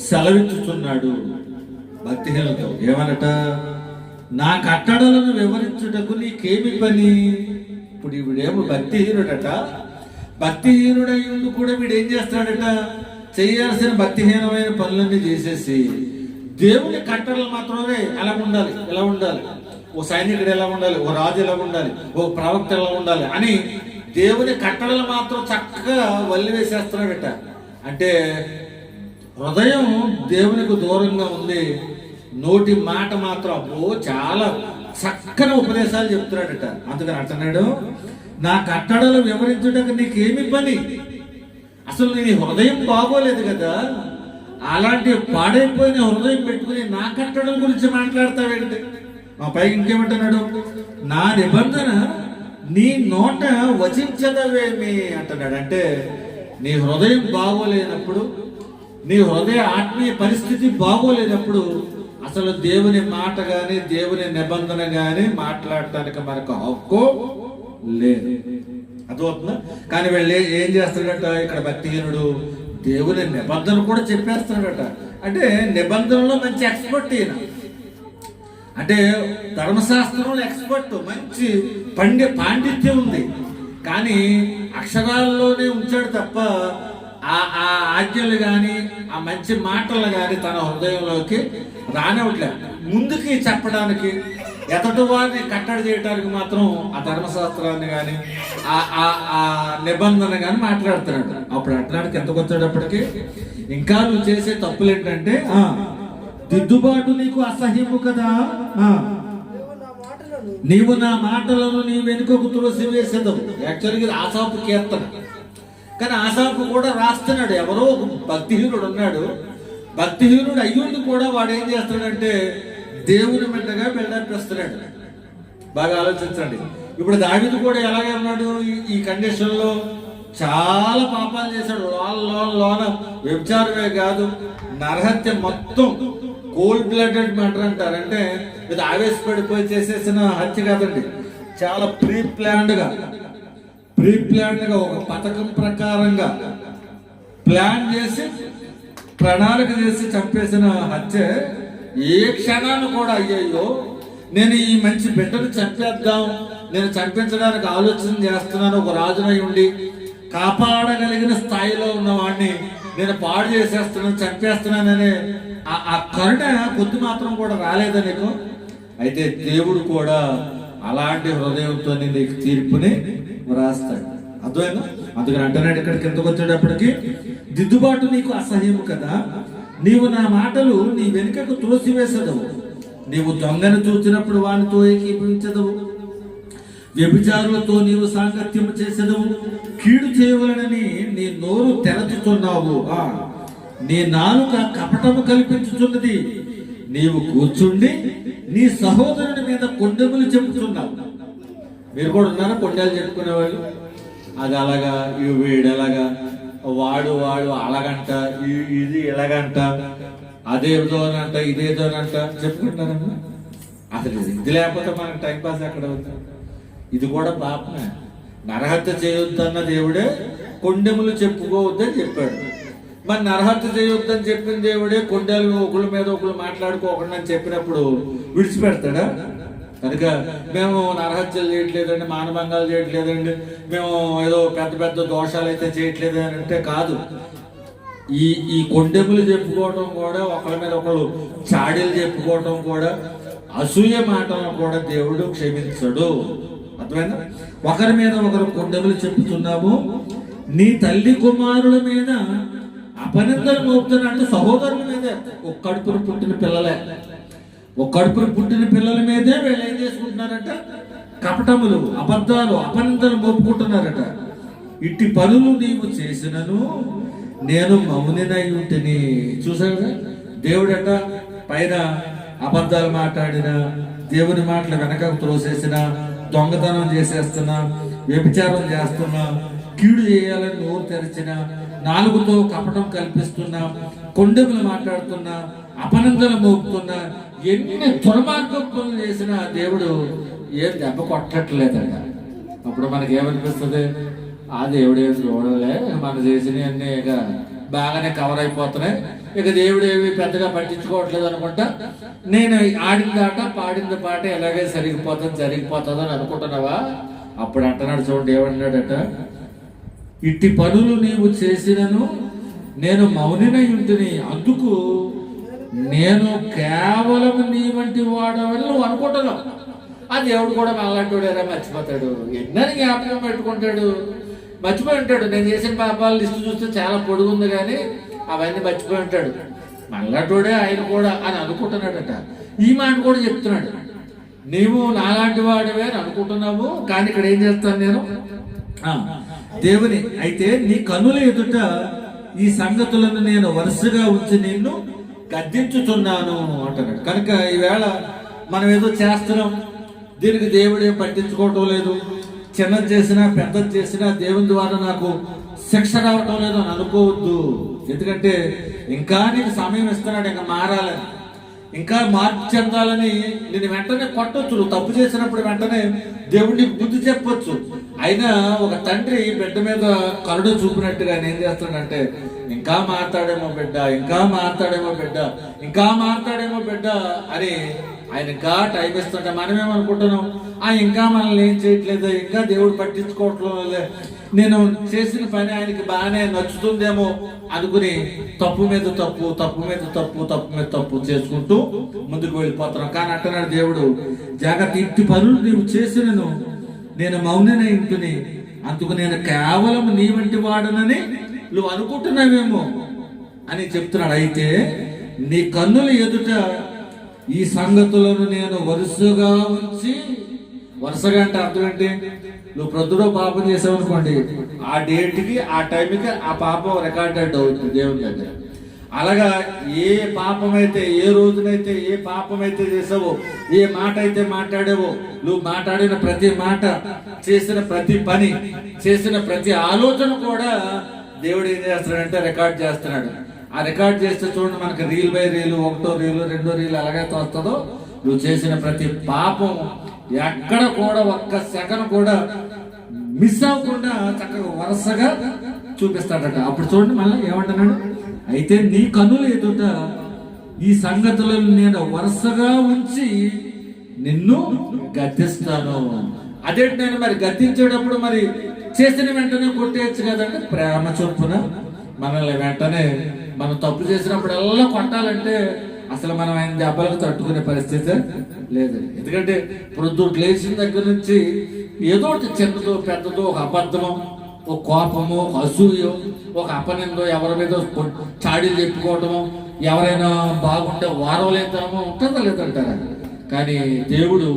సెలవిచ్చుచున్నాడు. భక్తిహీనులతో ఏమనట? నా కట్టడలను వివరించుటకు నీకేమి పని? ఇప్పుడు వీడేమో భక్తిహీనుడట. భక్తిహీనుడై ఉండి కూడా వీడు ఏం చేస్తాడట? చేయాల్సిన భక్తిహీనమైన పనులన్నీ చేసేసి దేవుని కట్టడలు మాత్రమే ఎలా ఉండాలి, ఓ సైనికుడు ఎలా ఉండాలి, ఓ రాజు ఎలా ఉండాలి, ఓ ప్రవక్త ఎలా ఉండాలి అని దేవుని కట్టడలు మాత్రం చక్కగా వల్లి వేసేస్తున్నాడట. అంటే హృదయం దేవునికి దూరంగా ఉంది, నోటి మాట మాత్రం చాలా చక్కని ఉపదేశాలు చెప్తున్నాడట. అందుకని అంటున్నాడు, నా కట్టడలు వివరించడానికి నీకేమి పని? అసలు నీ హృదయం బాగోలేదు కదా, అలాంటి పాడైపోయిన హృదయం పెట్టుకుని నా కట్టడం గురించి మాట్లాడతావేంటి? మా పైకి ఇంకేమంటున్నాడు, నా నిబంధన నీ నోట వచించదవేమి అంటున్నాడు. అంటే నీ హృదయం బాగోలేనప్పుడు, నీ హృదయ ఆత్మీయ పరిస్థితి బాగోలేనప్పుడు అసలు దేవుని మాట గాని దేవుని నిబంధన గాని మాట్లాడటానికి మనకు హక్కు లేదు. అర్థమవుతుందా? కానీ వీళ్ళు ఏం చేస్తాడట? ఇక్కడ భక్తిహీనుడు దేవుని నిబంధన కూడా చెప్పేస్తాడట. అంటే నిబంధనలో మంచి ఎక్స్పర్ట్ ఈయన. అంటే ధర్మశాస్త్రంలో ఎక్స్పర్ట్, మంచి పాండిత్యం ఉంది. కానీ అక్షరాల్లోనే ఉంచాడు తప్ప ఆ ఆజ్ఞలు కానీ ఆ మంచి మాటలు కానీ తన హృదయంలోకి రానివ్వట్లేదు. ముందుకి చెప్పడానికి, ఎతటి వారిని కట్టడి చేయడానికి మాత్రం ఆ ధర్మశాస్త్రాన్ని కానీ ఆ నిబంధన కానీ మాట్లాడుతున్నాడు. అప్పుడు అట్లాంటికి ఎంతకు వచ్చేటప్పటికి ఇంకా నువ్వు చేసే తప్పులు ఏంటంటే దిద్దుబాటు నీకు అసహ్యము కదా, నీవు నా మాటలను నీ వెనుకకు తులసివేసేదవు. యాక్చువల్గా ఇది ఆసాపు కీర్తన. కానీ ఆసాపు కూడా రాస్తున్నాడు. ఎవరో ఒక భక్తిహీనుడు ఉన్నాడు. భక్తిహీనుడు అయ్యుండి కూడా వాడు ఏం చేస్తాడంటే దేవుని బిడ్డగా బిల్డప్ చేస్తున్నాడు. బాగా ఆలోచించండి. ఇప్పుడు దావీదు కూడా ఎలాగే ఉన్నాడు ఈ కండిషన్ లో? చాలా పాపాలు చేశాడు. లోన వ్యభిచారమే కాదు, నరహత్య, మొత్తం కోల్డ్ బ్లడెడ్ మర్డర్ అంటారు. అంటే ఇది ఆవేశపడిపోయి చేసేసిన హత్య కాదండి. చాలా ప్రీ ప్లాన్డ్ గా ఒక పథకం ప్రకారంగా ప్లాన్ చేసి ప్రణాళిక చేసి చంపేసిన హత్య. ఏ క్షణాన్ని కూడా అయ్యో నేను ఈ మంచి బిడ్డను చంపేద్దాం, నేను చంపించడానికి ఆలోచన చేస్తున్నాను, ఒక రాజునై ఉండి కాపాడగలిగిన స్థాయిలో ఉన్న వాడిని నేను పాడు చేసేస్తున్నాను, చంపేస్తున్నాననే ఆ కరుణ కొద్ది మాత్రం కూడా రాలేదా నీకు? అయితే దేవుడు కూడా అలాంటి హృదయంతో నీకు తీర్పుని రాస్తాడు. అర్థమైందా? అందుకని అంటున్నాడు ఇక్కడ కిందకు వచ్చేటప్పటికి, దిద్దుబాటు నీకు అసహ్యము కదా, నీవు నా మాటలు నీ వెనుకకు త్రోసివేసదవు, నీవు దొంగను చూసినప్పుడు వానితో ఏకీభవించదవు, వ్యభిచారులతో నీవు సాంగత్యము చేసేదవు, కీడు చేయవలనని నీ నోరు తెరచుచున్నావు, నీ నాలుక కపటము కల్పించుచున్నది, నీవు కూర్చుండి నీ సహోదరుని మీద కొండెములు చెప్పుచున్నావు. మీరు కూడా ఉన్నారా కొండలు చెప్పుకునేవాళ్ళు? అది అలాగా, వీడు ఎలాగా, వాడు అలాగంట, ఇది ఎలాగంట, అదేదోనంట, ఇదేదోనంట చెప్పుకుంటారమ్మా. అసలు ఇది లేకపోతే మనకు టైంపాస్ ఎక్కడ అవుతుంది? ఇది కూడా పాపమే. నరహత్య చేయొద్దన్న దేవుడే కొండెములు చెప్పుకోవద్దని చెప్పాడు. మరి నరహత్య చేయొద్దని చెప్పిన దేవుడే కొండలు ఒకళ్ళ మీద ఒకళ్ళు మాట్లాడుకోకుండా అని చెప్పినప్పుడు విడిచిపెడతాడా? కనుక మేము నరహత్యలు చేయట్లేదండి, మానభంగాలు చేయట్లేదండి, మేము ఏదో పెద్ద పెద్ద దోషాలు అయితే చేయట్లేదు అని అంటే కాదు. ఈ కొండెములు చెప్పుకోవటం కూడా, ఒకళ్ళ మీద ఒకళ్ళు చాడీలు చెప్పుకోవటం కూడా, అసూయ మాటలను కూడా దేవుడు క్షమించడు. అర్థమైనా? ఒకరి మీద ఒకరు కొండెములు చెప్పుతున్నాము, నీ తల్లి కుమారుల మీద అపనిందలు మోపుతున్నా, అంటే సహోదరుల మీదే, ఒక కడుపున పుట్టిన పిల్లలే, ఒక కడుపున పుట్టిన పిల్లల మీదే వీళ్ళు ఏం చేసుకుంటున్నారట? కపటములు, అబద్ధాలు, అపనిందలు మోపుకుంటున్నారట. ఇట్టి పనులు నీవు చేసినను నేను మౌనినై ఉంటిని. చూసావుగా, దేవుడట పైన అబద్ధాలు మాట్లాడిన, దేవుని మాటలు వెనక త్రోసేసిన, దొంగతనం చేసేస్తున్నా, వ్యభిచారం చేస్తున్నా, కీడు చేయాలని నోరు తెరిచిన, నాలుగుతో కపటం కల్పిస్తున్నా, కొండెములు మాట్లాడుతున్నా, అపనిందలు మోపుతున్నా, ఎన్ని దుర్మార్గం పనులు చేసినా దేవుడు ఏం దెబ్బ కొట్టట్లేదంట. అప్పుడు మనకి ఏమనిపిస్తుంది? ఆ దేవుడు ఏమి చూడలే, మనం చేసినవి అన్నీ ఇక బాగానే కవర్ అయిపోతున్నాయి, ఇక దేవుడు ఏమి పెద్దగా పట్టించుకోవట్లేదు అనుకుంటా, నేను ఆడింది ఆట పాడింది పాట ఎలాగే జరిగిపోతుంది అని అనుకుంటున్నావా? అప్పుడు అంటున్నాడు చూడండి, ఏమన్నాడట? ఇట్టి పనులు నీవు చేసినను నేను మౌనినై ఉంటిని, అందుకు నేను కేవలం నీ వంటి వాడవని నువ్వు అనుకుంటున్నావు. ఆ దేవుడు కూడా అలాంటివాడేరా, మర్చిపోతాడు, ఎన్నని జ్ఞాపకం పెట్టుకుంటాడు, మర్చిపోయి ఉంటాడు. నేను చేసిన పాపాల లిస్టు చూస్తే చాలా పొడుగుంది కానీ అవన్నీ మర్చిపోయి ఉంటాడు. మళ్ళాటోడే ఆయన కూడా అని అనుకుంటున్నాడట. ఈ మాట కూడా చెప్తున్నాడు, నీవు నాలాంటి వాడివే అని అనుకుంటున్నావు, కానీ ఇక్కడ ఏం చేస్తాను నేను? దేవుని అయితే నీ కన్నుల ఎదుట ఈ సంగతులను నేను వరుసగా ఉంచి నిన్ను గద్దించుతున్నాను అంటున్నాడు. కనుక ఈవేళ మనం ఏదో చేస్తున్నాం, దీనికి దేవుడే పట్టించుకోవటం లేదు, చిన్నది చేసినా పెద్దది చేసినా దేవుని ద్వారా నాకు శిక్ష రావటం లేదు అని అనుకోవద్దు. ఎందుకంటే ఇంకా నీకు సమయం ఇస్తున్నాడు, ఇంకా మారాలని, ఇంకా మార్పు చెందాలని. నేను వెంటనే కొట్టొచ్చు, నువ్వు తప్పు చేసినప్పుడు వెంటనే దేవుడికి బుద్ధి చెప్పొచ్చు. అయినా ఒక తండ్రి బిడ్డ మీద కరుణ చూపినట్టుగా ఆయన ఏం చేస్తాడంటే, ఇంకా మారుతాడేమో బిడ్డ, ఇంకా మారుతాడేమో బిడ్డ, ఇంకా మారుతాడేమో బిడ్డ అని ఆయన ఇంకా టైం ఇస్తుంటే మనమేమనుకుంటున్నాం? ఇంకా మనల్ని ఏం చేయట్లేదు, ఇంకా దేవుడు పట్టించుకోవట్లేదు, నేను చేసిన పని ఆయనకి బాగానే నచ్చుతుందేమో అనుకుని తప్పు మీద తప్పు, తప్పు మీద తప్పు, తప్పు మీద తప్పు చేసుకుంటూ ముందుకు వెళ్ళిపోతున్నాం. కానీ అంటున్నాడు దేవుడు, జాగ్రత్త, ఇట్టి పనులు నీవు చేసినను నేను మౌనినై ఉంటుని, అందుకు నేను కేవలం నీ వంటి వాడనని నువ్వు అనుకుంటున్నావేమో అని చెప్తున్నాడు. అయితే నీ కన్నుల ఎదుట ఈ సంగతులను నేను వరుసగా ఉంచి, వరుసగా అంటే అర్థం ఏంటి? నువ్వు ప్రొద్దులో పాపం చేసావు అనుకోండి, ఆ డేట్కి ఆ టైంకి ఆ పాపం రికార్డెడ్ అవుతుంది దేవుని దగ్గర. అలాగా ఏ పాపమైతే, ఏ రోజునైతే ఏ పాపమైతే చేసావో, ఏ మాట అయితే మాట్లాడావో, నువ్వు మాట్లాడిన ప్రతి మాట, చేసిన ప్రతి పని, చేసిన ప్రతి ఆలోచన కూడా దేవుడు ఏం చేస్తున్నాడంటే రికార్డ్ చేస్తున్నాడు. ఆ రికార్డ్ చేస్తే చూడండి, మనకి రీల్ బై రీలు, ఒకటో రీలు, రెండో రీలు ఎలాగైతే వస్తుందో, నువ్వు చేసిన ప్రతి పాపం ఎక్కడ కూడా ఒక్క సెకండ్ కూడా మిస్ అవ్వకుండా చక్కగా వరుసగా చూపిస్తాడట. అప్పుడు చూడండి మళ్ళీ ఏమంటున్నాడు? అయితే నీ కన్నుల ఎదుట ఈ సంగతులను నేను వరుసగా ఉంచి నిన్ను గద్దిస్తాను. అదేంటి, నేను మరి గద్దించేటప్పుడు మరి చేసిన వెంటనే కొట్టేయచ్చు కదండి. ప్రేమ చొప్పున మనల్ని వెంటనే, మనం తప్పు చేసినప్పుడు ఎలా కొట్టాలంటే అసలు మనం ఆయన దెబ్బలకు తట్టుకునే పరిస్థితి లేదు. ఎందుకంటే ప్రొద్దుట లేచిన దగ్గర నుంచి ఏదో ఒకటి చిన్నదో పెద్దదో, ఒక అబద్ధమో, ఒక కోపము, ఒక అసూయో, ఒక అపనిందో, ఎవరి మీద చాడీలు చెప్పుకోవటము, ఎవరైనా బాగుంటే వారవలేదనమో ఉంటుందా లేదంటారా? కానీ దేవుడు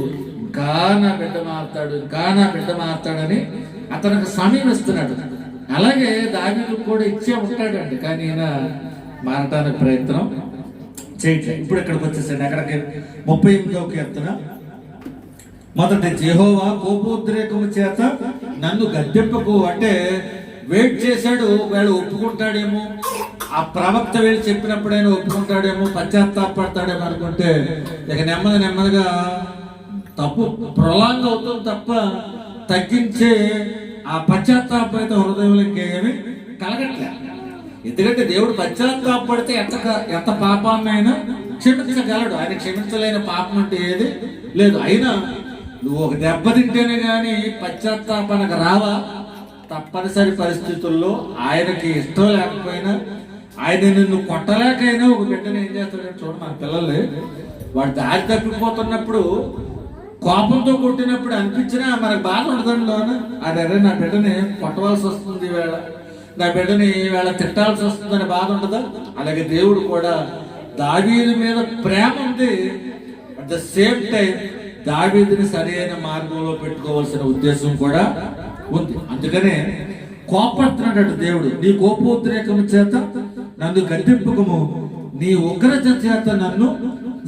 ఇంకా నా బిడ్డ మారుతాడు, ఇంకా నా బిడ్డ మారుతాడని అతనికి సమయం ఇస్తున్నాడు. అలాగే దావీదు కూడా ఇచ్చే ఉంటాడండి, కానీ ఈయన మారటానికి ప్రయత్నం చేయట్లేదు. ఇప్పుడు ఇక్కడికి వచ్చేసాడు. ఎక్కడికి? 38వ కీర్తన మొదటి, యెహోవా కోపోద్రేకము చేత నన్ను గద్దెంపకు. అంటే వెయిట్ చేశాడు, ఒకవేళ ఒప్పుకుంటాడేమో, ఆ ప్రవక్త వెళ్ళి చెప్పినప్పుడైనా ఒప్పుకుంటాడేమో, పశ్చాత్తాపడతాడేమో అనుకుంటే ఇక నెమ్మదిగా తప్పు ప్రొలాంగ్ అవుతుంది తప్ప తగ్గించే ఆ పశ్చాత్తాపైతే హృదయంలో ఇంకేమి కలగట్లేదు. ఎందుకంటే దేవుడు పశ్చాత్తాపడితే ఎంత పాపాన్నైనా క్షమించగలడు. ఆయన క్షమించలేని పాపం అంటే ఏది లేదు. అయినా నువ్వు ఒక దెబ్బ తింటేనే కానీ పశ్చాత్తాపనకు రావా? తప్పనిసరి పరిస్థితుల్లో ఆయనకి ఇష్టం లేకపోయినా, ఆయన నిన్ను కొట్టలేకైనా ఒక బిడ్డను ఏం చేస్తాడంటే చూడ, మన పిల్లలు వాడు దారి తప్పిపోతున్నప్పుడు కోపంతో కొట్టినప్పుడు అనిపించినా మనకు బాధ ఉండదండి. అదే నా బిడ్డని కొట్టవలసి వస్తుంది, ఈవేళ నా బిడ్డని ఈవేళ తిట్టాల్సి వస్తుందని బాధ ఉండదా? అలాగే దేవుడు కూడా దావీదు మీద ప్రేమ ఉంది, అట్ ద సేమ్ టైం దావీదుని సరైన మార్గంలో పెట్టుకోవాల్సిన ఉద్దేశం కూడా ఉంది. అందుకనే కోపడుతున్నాడు దేవుడు. నీ కోపోద్రేకము చేత నన్ను గద్దింపకము, నీ ఉగ్రత చేత నన్ను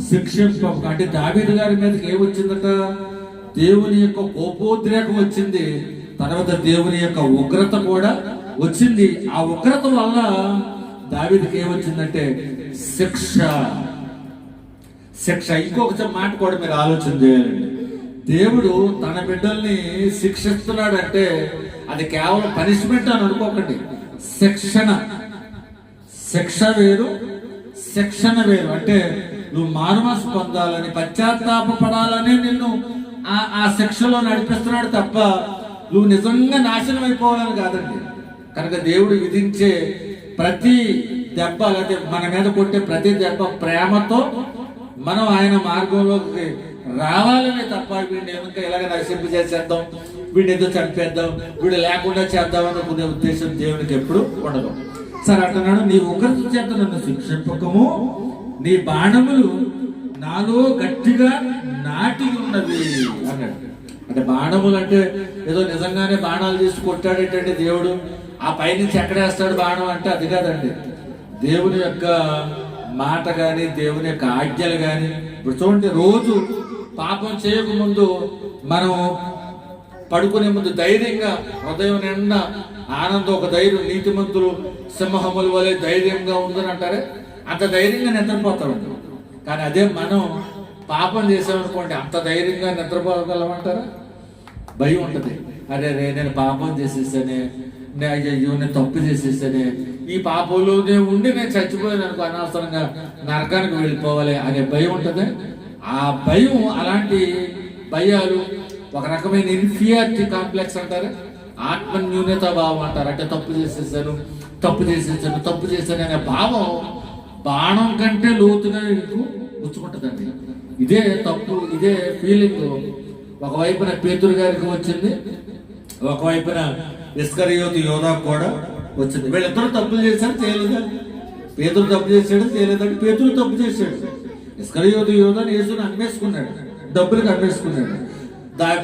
శిక్షింపక. అంటే దావీదు గారి మీదకి ఏమొచ్చిందట? దేవుని యొక్క కోపోద్రేకం వచ్చింది, తర్వాత దేవుని యొక్క ఉగ్రత కూడా వచ్చింది. ఆ ఉగ్రత వల్ల దావీదుకి ఏమొచ్చిందంటే శిక్ష. ఇంకొక మాట కూడా మీరు ఆలోచన చేయాలండి. దేవుడు తన బిడ్డల్ని శిక్షిస్తున్నాడు అంటే అది కేవలం పనిష్మెంట్ అని అనుకోకండి. శిక్ష వేరు, శిక్షణ వేరు. అంటే నువ్వు మారుమనసు పొందాలని, పశ్చాత్తాపడాలని నిన్ను ఆ శిక్షలో నడిపిస్తున్నాడు తప్ప నువ్వు నిజంగా నాశనం అయిపోవాలని కాదండి. కనుక దేవుడు విధించే ప్రతి దెబ్బ, అలాగే మన మీద కొట్టే ప్రతి దెబ్బ ప్రేమతో మనం ఆయన మార్గంలోకి రావాలనే తప్ప వీడిని ఏమంటే ఇలాగ నశింపు చేసేద్దాం, వీడిని ఏదో చంపేద్దాం, వీడు లేకుండా చేద్దాం అనుకునే ఉద్దేశం దేవునికి ఎప్పుడు ఉండదు. సరే అంటున్నాడు, నీ ఉగ్రత చేత నన్ను శిక్షింపకము, నీ బాణములు నాలో గట్టిగా నాటి ఉన్నవి అన్నాడు. అంటే బాణములు అంటే ఏదో నిజంగానే బాణాలు తీసి కొట్టాడేటంటే దేవుడు, ఆ పైనుంచి ఎక్కడేస్తాడు బాణం అంటే అది కాదండి. దేవుని యొక్క మాట కానీ, దేవుని యొక్క ఆజ్ఞలు కానీ. ఇప్పుడు చూడండి, రోజు పాపం చేయకముందు మనం పడుకునే ముందు ధైర్యంగా హృదయం నిండా ఆనందం, ఒక ధైర్యం, నీతిమంతులు సింహముల వలె ధైర్యంగా ఉందని అంటారే, అంత ధైర్యంగా నిద్రపోతామండి. కానీ అదే మనం పాపం చేసామనుకోండి, అంత ధైర్యంగా నిద్రపోగలమంటారా? భయం ఉంటుంది. అరే నేను పాపం చేసేసానే, అయ్యో నేను తప్పు చేసేసానే, ఈ పాపంలోనే ఉండి నేను చచ్చిపోయాను అనుకో, అనవసరంగా నరకానికి వెళ్ళిపోవాలి అనే భయం ఉంటుంది. ఆ భయం, అలాంటి భయాలు ఒక రకమైన ఇన్ఫీరియారిటీ కాంప్లెక్స్ అంటారు, ఆత్మ న్యూనత భావం అంటారు. అంటే తప్పు చేసేసాను అనే భావం బాణం కంటే లోతుగా గుచ్చుకుంటుందండి. ఇదే తప్పు, ఇదే ఫీలింగ్ ఒకవైపున పేతురు గారికి వచ్చింది, ఒకవైపున ఇస్కరియోతు యోధా కూడా వచ్చింది. వీళ్ళిద్దరూ తప్పులు చేశారు, చేయలేదా? పేతురు తప్పు చేశాడు, చేయలేదంటే పేతురు తప్పు చేశాడు. ఇస్కరియోతు యోధాని యేసుని అమ్మేసుకున్నాడు, డబ్బులకు అమ్మేసుకున్నాడు.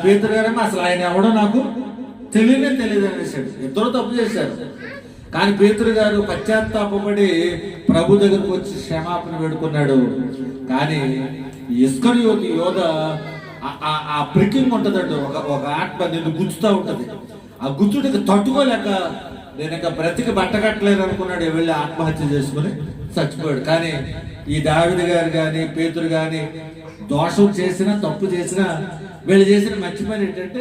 పేతురు గారేమో అసలు ఆయన ఎవడో నాకు తెలియదు అనేసాడు. ఇద్దరు తప్పు చేశారు. కానీ పేతురు గారు పశ్చాత్తాపడి ప్రభు దగ్గరకు వచ్చి క్షమాపణ వేడుకున్నాడు. కానీ ఇస్కరియోతు యోధ ఆ ప్రికింగ్ ఉంటుందండి, ఒక ఆత్మ నిన్ను గుచ్చుతూ ఉంటుంది. ఆ గుచ్చుడికి తట్టుకోలేక నేను ఇంకా బ్రతికి బట్టకట్టలేదు అనుకున్నాడు, వెళ్ళి ఆత్మహత్య చేసుకుని చచ్చిపోయాడు. కానీ ఈ దావీదు గారు కానీ, పేతురు కానీ దోషం చేసినా, తప్పు చేసినా, వీళ్ళు చేసిన మంచి పని ఏంటంటే,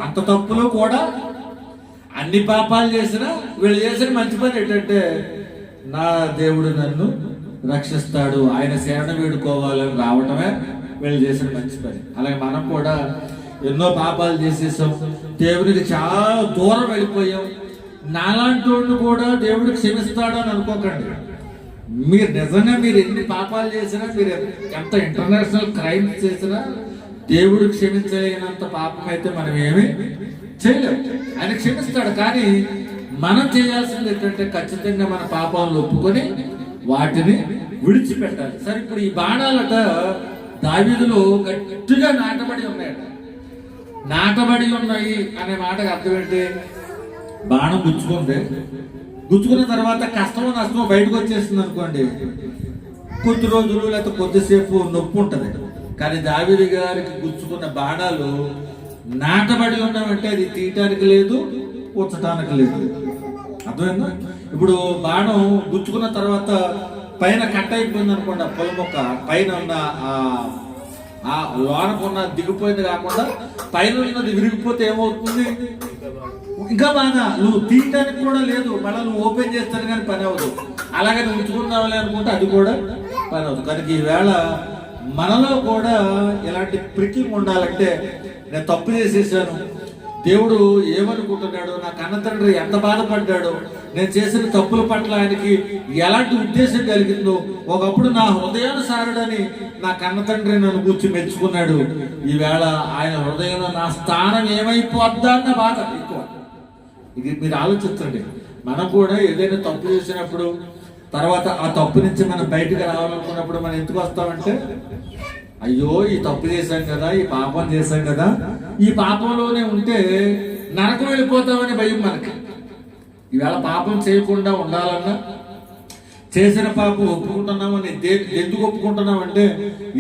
అంత తప్పులో కూడా అన్ని పాపాలు చేసినా వీళ్ళు చేసిన మంచి పని ఏంటంటే, నా దేవుడు నన్ను రక్షిస్తాడు, ఆయన శరణ వేడుకోవాలని రావటమే వీళ్ళు చేసిన మంచి పని. అలాగే మనం కూడా ఎన్నో పాపాలు చేసేసాం, దేవుడికి చాలా దూరం వెళ్ళిపోయాం. నాలాంటి వాళ్ళు కూడా దేవుడికి క్షమిస్తాడు అని అనుకోకండి. మీరు నిజంగా మీరు ఎన్ని పాపాలు చేసినా, మీరు ఎంత ఇంటర్నేషనల్ క్రైమ్స్ చేసినా దేవుడు క్షమించలేనంత పాపం అయితే మనం ఏమి చేయలేము. ఆయన క్షమిస్తాడు. కానీ మనం చేయాల్సింది ఏంటంటే ఖచ్చితంగా మన పాపాలను ఒప్పుకొని వాటిని విడిచిపెట్టాలి. సరే, ఇప్పుడు ఈ బాణాలట దావీదులో గట్టిగా నాటబడి ఉన్నాయట. నాటబడి ఉన్నాయి అనే మాటకు అర్థం ఏంటి? బాణం గుచ్చుకున్న తర్వాత కష్టమో నష్టమో బయటకు వచ్చేస్తుంది అనుకోండి, కొద్ది రోజులు లేకపోతే కొద్దిసేపు నొప్పి ఉంటుంది. కానీ దావీదు గారికి గుచ్చుకున్న బాణాలు నాటబడి ఉన్నామంటే అది తీయటానికి లేదు, కూర్చటానికి లేదు. అర్థమైందా? ఇప్పుడు బాణం గుచ్చుకున్న తర్వాత పైన కట్ అయిపోయింది అనుకోండి, ఆ పొల మొక్క పైన ఉన్న ఆ లోనకున్న దిగిపోయింది కాకుండా పైన ఉన్నది విరిగిపోతే ఏమవుతుంది? ఇంకా బాగా నువ్వు తీయటానికి కూడా లేదు, మళ్ళీ నువ్వు ఓపెన్ చేస్తాను కానీ పని అవ్వదు. అలాగే నువ్వు ఉంచుకుందామని అనుకుంటే అది కూడా పని అవ్వదు. కనుక ఈవేళ మనలో కూడా ఇలాంటి ప్రికింగ్ ఉండాలంటే, నేను తప్పు చేసేసాను, దేవుడు ఏమనుకుంటున్నాడు, నా కన్న తండ్రి ఎంత బాధపడ్డాడు, నేను చేసిన తప్పుల పట్ల ఆయనకి ఎలాంటి ఉద్దేశం కలిగిందో, ఒకప్పుడు నా హృదయానుసారుడని నా కన్న తండ్రి నన్ను కూర్చి మెచ్చుకున్నాడు, ఈవేళ ఆయన హృదయంలో నా స్థానం ఏమైపోద్దా అన్న బాధ ఎక్కువ. ఇది మీరు ఆలోచించండి. మనం కూడా ఏదైనా తప్పు చేసినప్పుడు తర్వాత ఆ తప్పు నుంచి మనం బయటకు రావాలనుకున్నప్పుడు మనం ఎందుకు వస్తామంటే, అయ్యో ఈ తప్పు చేశాం కదా, ఈ పాపం చేశాం కదా, ఈ పాపంలోనే ఉంటే నరకం వెళ్ళిపోతామని భయం మనకి. ఈవేళ పాపం చేయకుండా ఉండాలన్నా, చేసిన పాపం ఒప్పుకుంటున్నామని ఎందుకు ఒప్పుకుంటున్నామంటే,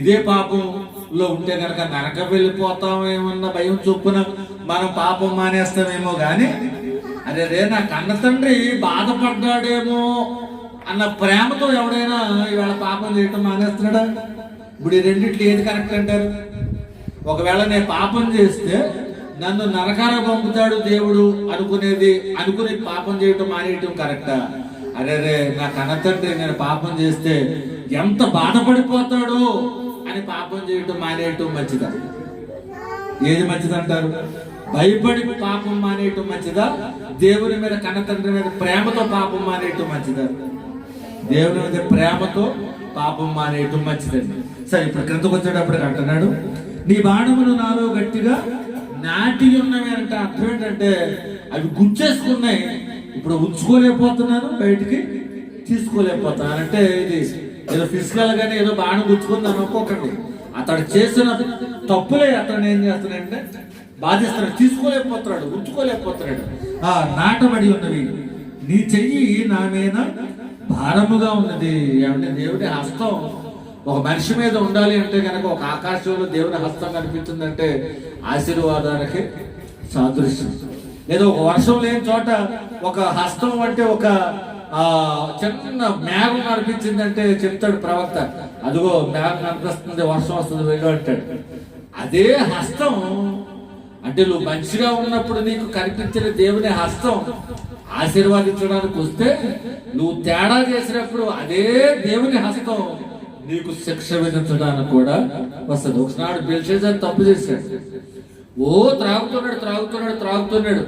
ఇదే పాపంలో ఉంటే కనుక నరకం వెళ్ళిపోతామేమన్న భయం చొప్పున మనం పాపం మానేస్తామేమో. కానీ అదే నా కన్న తండ్రి బాధపడ్డాడేమో అన్న ప్రేమతో ఎవడైనా ఈవేళ పాపం చేయటం మానేస్తున్నాడా? ఇప్పుడు ఈ రెండిట్లు ఏది కరెక్ట్ అంటారు? ఒకవేళ నేను పాపం చేస్తే నన్ను నరకాన పంపుతాడు దేవుడు అనుకుని పాపం చేయటం మానేయటం కరెక్టా? అరే నా కన్న తండ్రి నేను పాపం చేస్తే ఎంత బాధపడిపోతాడో అని పాపం చేయటం మానేయటం మంచిదా? ఏది మంచిదంటారు? భయపడి పాపం మానేయటం మంచిదా? దేవుని మీద కన్న తండ్రి మీద ప్రేమతో పాపం మానేయటం మంచిదా? దేవుని మీద ప్రేమతో పాపం మానేయటం మంచిదండి. సరే, ఇప్పుడు క్రిందకు వచ్చేటప్పుడు అంటున్నాడు, నీ బాణములు నాలో గట్టిగా నాటి ఉన్నవి అంటే అర్థం ఏంటంటే అవి గుచ్చేసుకున్నాయి, ఇప్పుడు ఉంచుకోలేకపోతున్నాను, బయటికి తీసుకోలేకపోతున్నాను. అంటే ఇది ఏదో ఫిజికల్ గానే ఏదో బాణం గుచ్చుకుంది అనుకోకండి. అతడు చేసిన తప్పులే అతను ఏం చేస్తున్నాడంటే బాధిస్తున్నాడు, తీసుకోలేకపోతున్నాడు, ఉంచుకోలేకపోతున్నాడు. నాటబడి ఉన్నవి, నీ చెయ్యి నా మీద భారముగా ఉన్నది. ఏమంటే దేవుడి హస్తం ఒక మనిషి మీద ఉండాలి అంటే కనుక, ఒక ఆకాశంలో దేవుని హస్తం కనిపించిందంటే ఆశీర్వాదానికి సాదృశ్యం. లేదా ఒక వర్షం లేని చోట ఒక హస్తం అంటే ఒక చిన్న మేఘం కనిపించిందంటే చెప్తాడు ప్రవక్త, అదిగో మేఘం కనిపిస్తుంది, వర్షం వస్తుంది వెళ్ళు అంటాడు. అదే హస్తం అంటే నువ్వు మంచిగా ఉన్నప్పుడు నీకు కనిపించిన దేవుని హస్తం ఆశీర్వాదించడానికి వస్తే, నువ్వు తేడా చేసినప్పుడు అదే దేవుని హస్తం నీకు శిక్ష విధించడానికి కూడా వస్తుంది. ఒకసారి బెల్షెజర్ తప్పు చేశాడు, త్రాగుతున్నాడు.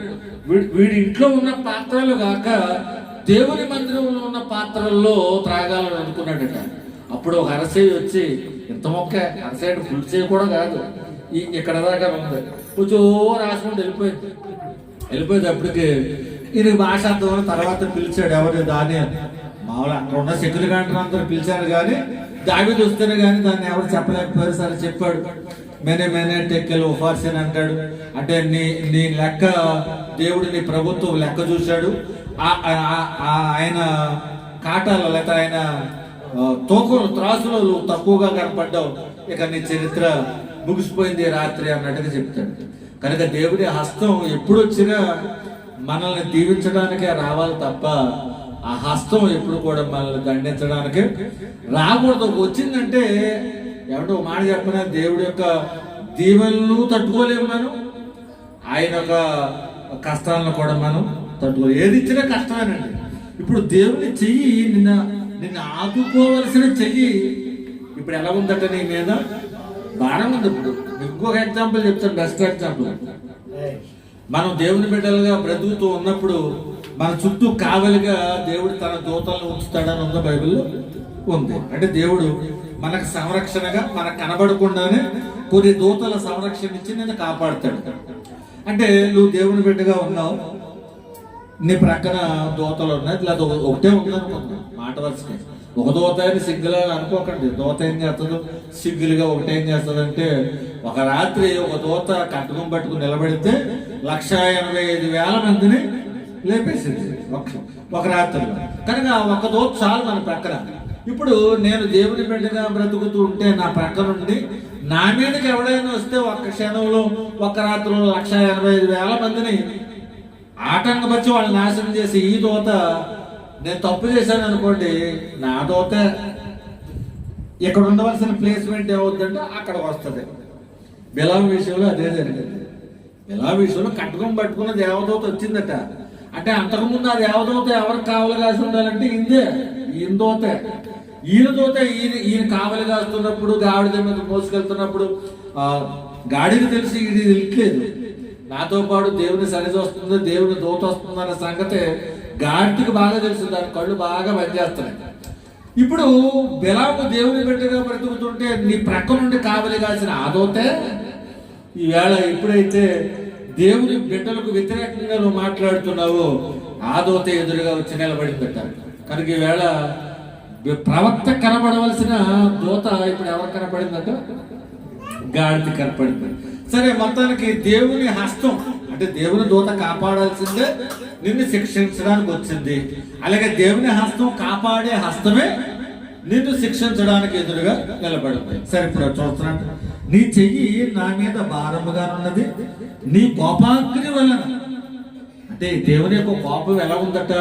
వీడి ఇంట్లో ఉన్న పాత్రలు కాక దేవుని మందిరంలో ఉన్న పాత్రల్లో త్రాగాలని అనుకున్నాడట. అప్పుడు ఒక అరసేయి వచ్చి, ఇంత మొక్క అరసేయి ఫుల్ చేయి కూడా కాదు, ఇక్కడ దాకా ఉంది, కొంచెం రాసుకుంటూ వెళ్ళిపోయింది. అప్పటికి ఇది భాష అర్థం. తర్వాత పిలిచాడు, ఎవరు దాని మామూలు అక్కడ ఉన్న సెక్యూరిటీ అందరూ పిలిచారు, కానీ దావీదు వస్తేనే కానీ దాన్ని ఎవరు చెప్పలేకపోయారు. సరే చెప్పాడు, మేనే టెక్కెల్ ఉఫార్సన్ అంటాడు. అంటే నీ లెక్క దేవుడు, నీ ప్రభుత్వం లెక్క చూశాడు, ఆయన కాటాల లేక ఆయన తోకలు త్రాసులో తక్కువగా కనపడ్డావు, ఇక నీ చరిత్ర ముగిసిపోయింది రాత్రి అన్నట్టుగా చెప్తాడు. కనుక దేవుడి హస్తం ఎప్పుడు వచ్చినా మనల్ని దీవించడానికే రావాలి తప్ప ఆ హస్తం ఎప్పుడు కూడా మనల్ని దండించడానికి రాకూడదు. వచ్చిందంటే ఏమంటే ఒక మాట చెప్పిన, దేవుడి యొక్క దీవెనలు తట్టుకోలేము మనం, ఆయన యొక్క కష్టాలను కూడా మనం తట్టుకోలేము. ఏది ఇచ్చినా కష్టమేనండి. ఇప్పుడు దేవుని చెయ్యి నిన్న ఆదుకోవలసిన చెయ్యి ఇప్పుడు ఎలా ఉందట, నీ మీద భారం ఉంది. ఇప్పుడు ఇంకొక ఎగ్జాంపుల్ చెప్తాను, బెస్ట్ ఎగ్జాంపుల్. మనం దేవుని బిడ్డలుగా బ్రతుకుతూ ఉన్నప్పుడు మన చుట్టూ కావలిగా దేవుడు తన దూతలను ఉంచుతాడని ఉందా బైబిల్లో? ఉంది. అంటే దేవుడు మనకు సంరక్షణగా, మనకు కనబడకుండానే కొన్ని దూతల సంరక్షణ ఇచ్చి నేను కాపాడుతాడు. అంటే నువ్వు దేవుని బిడ్డగా ఉన్నావు, నీ ప్రక్కన దోతలు ఉన్నాయి, లేదా ఒకటే ఉందనుకున్నా మాట వరుసకి. ఒక దోత అని సింగిల్ అని అనుకోకండి. దోత ఏం చేస్తుందో సింగిల్గా ఒకటే ఏం చేస్తుందంటే, ఒక రాత్రి ఒక దోత కట్టుకుని పట్టుకుని నిలబెడితే 1,85,000 మందిని లేపేసింది ఒక రాత్రిలో. కనుక ఒక దోత చాలు మన ప్రక్కన. ఇప్పుడు నేను దేవుని బిడ్డగా బ్రతుకుతూ ఉంటే నా ప్రక్క నుండి నా మీదకి ఎవడైనా వస్తే ఒక్క క్షణంలో ఒక్క రాత్రిలో 1,85,000 మందిని ఆటంకపరిచి వాళ్ళని నాశనం చేసి ఈ దోత నేను తప్పు చేశాను అనుకోండి, నా దోత ఇక్కడ ఉండవలసిన ప్లేస్మెంట్ ఏమవుతుందంటే అక్కడికి వస్తుంది. బిలాం విషయంలో అదే జరిగింది. బిలాం విషయంలో కట్టుకొని పట్టుకున్న దేవదూత వచ్చిందట. అంటే అంతకుముందు ఆ దేవదూత ఎవరికి కావలి కాసి ఉండాలంటే ఈయన దోత. ఈయన దోత ఈయన కావలి కాస్తున్నప్పుడు గాడిద మీద మోసుకెళ్తున్నప్పుడు గాడికి తెలిసి ఇది తెలియట్లేదు. నాతో పాటు దేవుని సన్నిధి వస్తుంది, దేవుని దూత వస్తుంది అన్న సంగతి గాడికి బాగా తెలుసు. దాని కళ్ళు బాగా పనిచేస్తున్నాయి. ఇప్పుడు బిలాము దేవుని బిడ్డగా బ్రతుకుతుంటే నీ ప్రక్క నుండి కావలి కాసిన ఆ దూతే ఈవేళ ఎప్పుడైతే దేవుని బిడ్డలకు వ్యతిరేకంగా నువ్వు మాట్లాడుతున్నావో ఆ దూత ఎదురుగా వచ్చి నిలబడిందట. కనుక ఈవేళ ప్రవక్త కనబడవలసిన దూత ఇప్పుడు ఎవరు కనపడిందట? గాడిద కనపడింది. సరే, మొత్తానికి దేవుని హస్తం అంటే దేవుని దూత కాపాడాల్సిందే, నిన్ను శిక్షించడానికి వచ్చింది. అలాగే దేవుని హస్తం కాపాడే హస్తమే నిన్ను శిక్షించడానికి ఎదురుగా నిలబడింది. సరే, ఇప్పుడు చూస్తున్నాను, నీ చెయ్యి నా మీద భారముగా ఉన్నది, నీ కోపాగ్ని వలన. అంటే దేవుని యొక్క కోపం ఎలా ఉందట?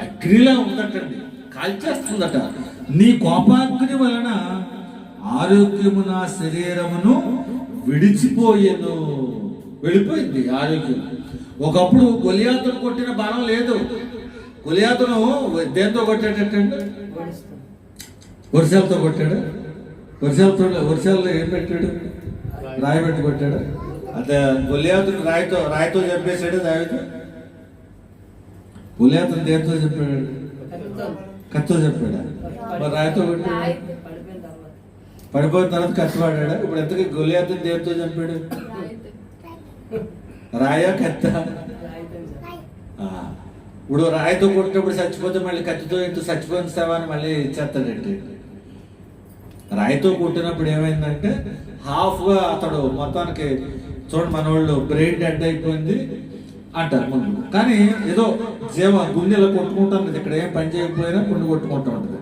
అగ్నిలా ఉందటండి, కాల్చేస్తుందట. నీ కోపాగ్ని వలన ఆరోగ్యము నా శరీరమును విడిచిపోయేను. వెళ్ళిపోయింది ఆరోగ్యం. ఒకప్పుడు గొలియాతును కొట్టిన బలం లేదు. గొలియాతును దేంతో కొట్టాడటండి? వర్షాలతో కొట్టాడు. వర్షాల్లో ఏం పెట్టాడు? రాయి పెట్టి కొట్టాడు. అదే గొలియాతును రాయితో చంపేశాడు దావీదు. గొలియాతును దేంతో చెప్పాడు? కత్తో చెప్పాడు. మరి రాయితో కొట్టాడు. పడిపోయిన తర్వాత కత్తి వాడాడు. ఇప్పుడు ఎంతకీ గొలియాతుని దేంతో చంపాడు? రాయా కత్త? ఇప్పుడు రాయితో కొట్టినప్పుడు చచ్చిపోతే మళ్ళీ కత్తితో ఇంటూ చచ్చిపోయిన శవాన్ని మళ్ళీ ఇచ్చేస్తాడండి. రాయితో కొట్టినప్పుడు ఏమైందంటే హాఫ్గా అతడు మొత్తానికి చూడండి, మన వాళ్ళు బ్రెయిన్ డెడ్ అయిపోయింది అంటారు ముందు. కానీ ఏదో గుండెలో కొట్టుకుంటాను, ఇక్కడ ఏం పని చేయకపోయినా గుండె కొట్టుకుంటూ ఉంటుంది.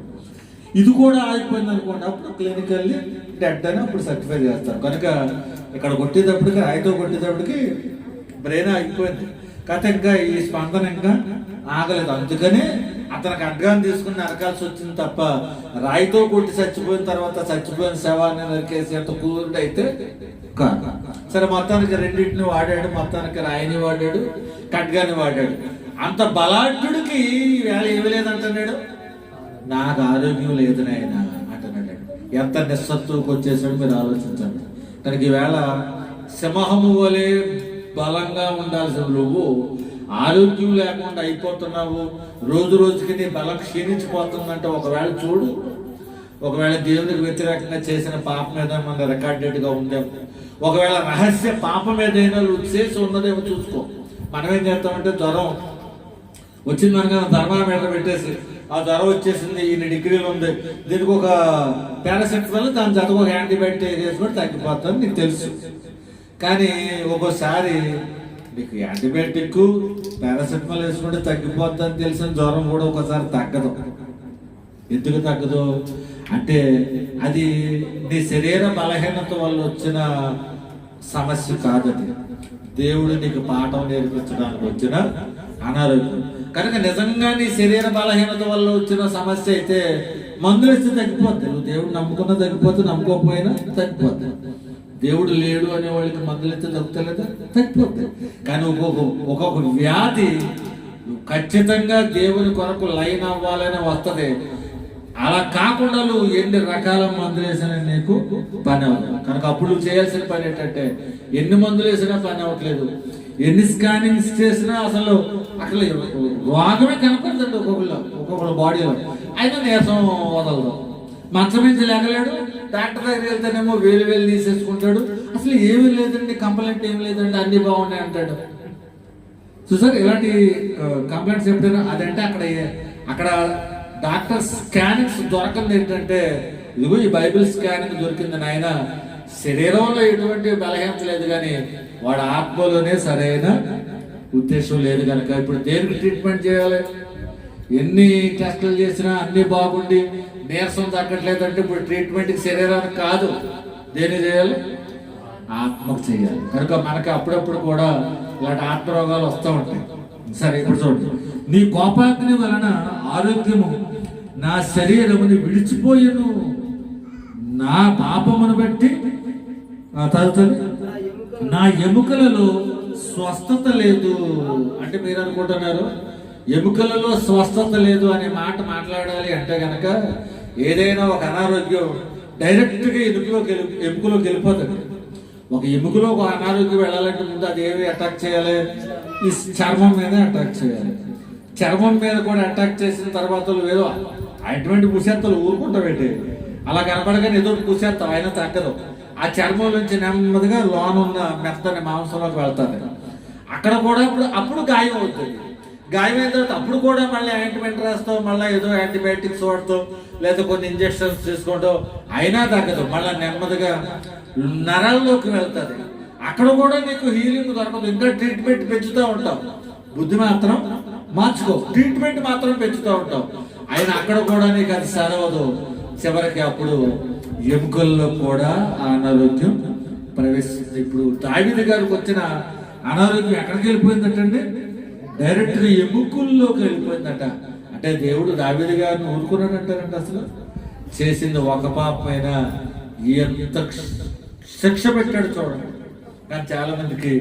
ఇది కూడా ఆగిపోయింది అనుకోండి, అప్పుడు క్లినికల్లీ డెడ్ అని అప్పుడు సర్టిఫై చేస్తారు. కనుక ఇక్కడ కొట్టేటప్పటికి, రాయితో కొట్టేటప్పటికి బ్రెయిన్ ఆగిపోయింది. కథ ఇంకా ఈ స్పందన ఇంకా ఆగలేదు. అందుకనే అతనికి అడ్గాన్ని తీసుకుని నరకాల్సి వచ్చింది తప్ప రాయితో కొట్టి చచ్చిపోయిన తర్వాత చచ్చిపోయిన శవాన్ని నరికేసి అంత కూరుడు అయితే కాదు. సరే, మొత్తానికి రెండింటిని వాడాడు. మొత్తానికి రాయిని వాడాడు, ఖడ్గాని వాడాడు. అంత బలాఢ్యుడికి వేళ ఏమి లేదంటున్నాడు, నాకు ఆరోగ్యం లేదు నాయన అంటున్నాడు. ఎంత నిస్సత్తుకు వచ్చేసాడు మీరు ఆలోచించండి. తనకి ఈవేళ సింహము వలె బలంగా ఉండాల్సిన నువ్వు ఆరోగ్యం లేకుండా అయిపోతున్నావు. రోజు రోజుకి నీ బలం క్షీణించిపోతుందంటే ఒకవేళ చూడు, ఒకవేళ దేవునికి వ్యతిరేకంగా చేసిన పాపం ఏదైనా మన రికార్డెడ్గా ఉందేమో, ఒకవేళ రహస్య పాపం ఏదైనా నువ్వు చేసి ఉన్నదేమో చూసుకో. మనం ఏం చేస్తామంటే జ్వరం వచ్చింది అనగా థర్మామీటర్ పెట్టేసి ఆ జ్వరం వచ్చేసింది, ఈయన డిగ్రీలు ఉంది, దీనికి ఒక పారాసెటమాల్ దాని జత ఒక యాంటీబయాటిక్ వేసుకొని తగ్గిపోతుంది నీకు తెలుసు. కానీ ఒక్కోసారి నీకు యాంటీబయాటిక్ పారాసెటమాల్ వేసుకుంటే తగ్గిపోద్దని తెలిసిన జ్వరం కూడా ఒకసారి తగ్గదు. ఎందుకు తగ్గదు అంటే అది నీ శరీర బలహీనత వల్ల వచ్చిన సమస్య కాదది, దేవుడు నీకు పాఠం నేర్పించడానికి వచ్చిన అనారోగ్యం. కనుక నిజంగా నీ శరీర బలహీనత వల్ల వచ్చిన సమస్య అయితే మందులు ఇస్తే తగ్గిపోద్ది. నువ్వు దేవుడు నమ్ముకున్నా తగ్గిపోతే, నమ్ముకోకపోయినా తగ్గిపోద్ది. దేవుడు లేడు అనే వాళ్ళకి మందులు ఇస్తే తగ్గుతలేదా? తగ్గిపోద్ది. కానీ ఒక్కొక్క వ్యాధి ఖచ్చితంగా దేవుని కొరకు లైన్ అవ్వాలని వస్తుంది. అలా కాకుండా నువ్వు ఎన్ని రకాల మందులు వేసినా నీకు పని అవ్వదు. కనుక అప్పుడు నువ్వు చేయాల్సిన పని ఏంటంటే, ఎన్ని మందులు వేసినా పని అవ్వట్లేదు, ఎన్ని స్కానింగ్స్ చేసినా అసలు రోగమే కనపడుతుంది ఒక్కొక్కళ్ళ బాడీలో, అయినా నీరసం వదలదు. మంచం నుంచి లేగలేడు, డాక్టర్ దగ్గరికి వెళ్తేనేమో వేలు తీసేసుకుంటాడు. అసలు ఏమీ లేదండి, కంప్లైంట్ ఏమి లేదండి, అన్ని బాగున్నాయి అంటాడు. చూసారు ఇలాంటి కంప్లైంట్స్ ఎప్పుడైనా? అదంటే అక్కడ డాక్టర్ స్కానింగ్స్ దొరకంది ఏంటంటే, ఇదిగో ఈ బైబిల్ స్కానింగ్ దొరికింది నాయన, శరీరంలో ఎటువంటి బలహీనత లేదు కానీ వాడు ఆత్మలోనే సరైన ఉద్దేశం లేదు కనుక ఇప్పుడు దేనికి ట్రీట్మెంట్ చేయాలి? ఎన్ని టెస్టులు చేసినా అన్ని బాగుండి నీరసం తగ్గట్లేదంటే ఇప్పుడు ట్రీట్మెంట్కి శరీరానికి కాదు, దేని చేయాలి? ఆత్మకు చేయాలి. కనుక మనకి అప్పుడప్పుడు కూడా ఇలాంటి ఆత్మరోగాలు వస్తూ ఉంటాయి. సరే ఇప్పుడు చూడండి, నీ కోపాగ్ని వలన ఆరోగ్యము నా శరీరముని విడిచిపోయెను, నా పాపమును బట్టి తదుపరి నా ఎముకలలో స్వస్థత లేదు. అంటే మీరు అనుకుంటున్నారు ఎముకలలో స్వస్థత లేదు అనే మాట మాట్లాడాలి అంటే గనక ఏదైనా ఒక అనారోగ్యం డైరెక్ట్గా ఎముకలోకి వెళ్ళిపోతుంది. ఒక ఎముకలో ఒక అనారోగ్యం వెళ్ళాలంటే ముందు అది ఏమి అటాక్ చేయాలి? ఈ చర్మం మీద అటాక్ చేయాలి. చర్మం మీద కూడా అటాక్ చేసిన తర్వాత ఏదో అటువంటి కుసేత్తలు ఊరుకుంటా పెట్టి అలా కనపడగానే ఏదో కుసేత్తాం, ఆయన తగ్గదు. ఆ చర్మం నుంచి నెమ్మదిగా లోనున్న మెత్తని మాంసంలోకి వెళ్తారు. అక్కడ కూడా అప్పుడు గాయం అవుతుంది. గాయం అయిన తర్వాత అప్పుడు కూడా మళ్ళీ యాంటీబయాటిక్ రాస్తావు, మళ్ళీ ఏదో యాంటీబయాటిక్స్ వాడతావు, లేదా కొన్ని ఇంజక్షన్స్ తీసుకుంటావు, అయినా తగ్గదు. మళ్ళీ నెమ్మదిగా నరాల్లోకి వెళ్తుంది. అక్కడ కూడా నీకు హీలింగ్ దొరకదు. ఇంకా ట్రీట్మెంట్ పెంచుతూ ఉంటావు. బుద్ధి మాత్రం మార్చుకో, ట్రీట్మెంట్ మాత్రం పెంచుతూ ఉంటావు. అయినా అక్కడ కూడా నీకు అది సరవదు. చివరికి అప్పుడు ఎముకల్లో కూడా అనారోగ్యం ప్రవేశిస్తుంది. ఇప్పుడు దావీదు గారికి వచ్చిన అనారోగ్యం ఎక్కడికి వెళ్ళిపోయిందటండి? డైరెక్ట్గా ఎముకల్లోకి వెళ్ళిపోయిందట. అంటే దేవుడు దావీదు గారిని ఊరుకున్నాడంటారంట. అసలు చేసింది ఒక పాపమైన ఎంత శిక్ష పెట్టాడు చూడండి. కానీ చాలా మందికి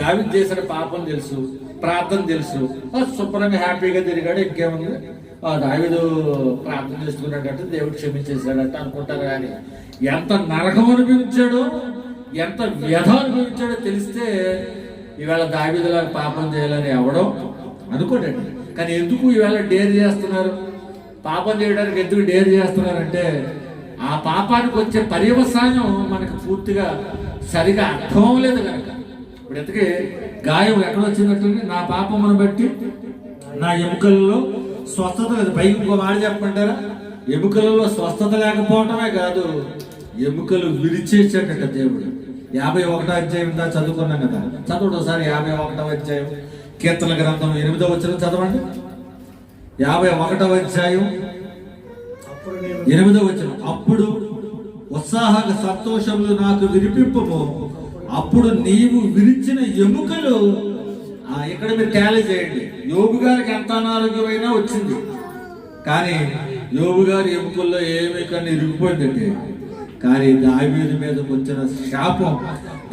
దావీదు చేసిన పాపం తెలుసు, ప్రార్థన తెలుసు, శుభ్రంగా హ్యాపీగా తిరిగాడు, ఇంకేముంది దావీదు ప్రార్థన చేసుకున్నాడంటే దేవుడు క్షమించేశాడట అనుకుంటారు. కానీ ఎంత నరకం అనిపించాడో, ఎంత వ్యధ అనిపించాడో తెలిస్తే ఈవేళ దావీదులా పాపం చేయాలని ఎవడో అనుకోడండి. కానీ ఎందుకు ఈవేళ డేర్ చేస్తున్నారు? పాపం చేయడానికి ఎందుకు డేర్ చేస్తున్నారంటే ఆ పాపానికి వచ్చే పర్యవసానం మనకు పూర్తిగా సరిగా అర్థం అవ్వలేదు కనుక. ఇప్పుడు ఎందుకే గాయం ఎక్కడ వచ్చినట్టు? నా పాపమును బట్టి నా ఎముకల్లో స్వస్థత లేదు. పైకి ఇంకో మాట చెప్పమంటారా? ఎముకలలో స్వస్థత లేకపోవటమే కాదు, ఎముకలు విరిచేసాడట దేవుడు. 51వ అధ్యాయం చదువుకున్నాం కదా, చదవండి ఒకసారి. 51వ అధ్యాయం కీర్తన గ్రంథం 8వ వచనం చదవండి. 51వ అధ్యాయం 8వ వచనం. అప్పుడు ఉత్సాహ సంతోషములు నాకు విరిపింపము, అప్పుడు నీవు విరిచిన ఎముకలు. ఇక్కడ మీరు టాలీ చేయండి. యోబు గారికి ఎంత అనారోగ్యమైనా వచ్చింది, కానీ యోబు గారి ఎముకల్లో ఏమీ కానీ ఇరిగిపోయిందండి. కానీ దావీదు మీదకి వచ్చిన శాపం,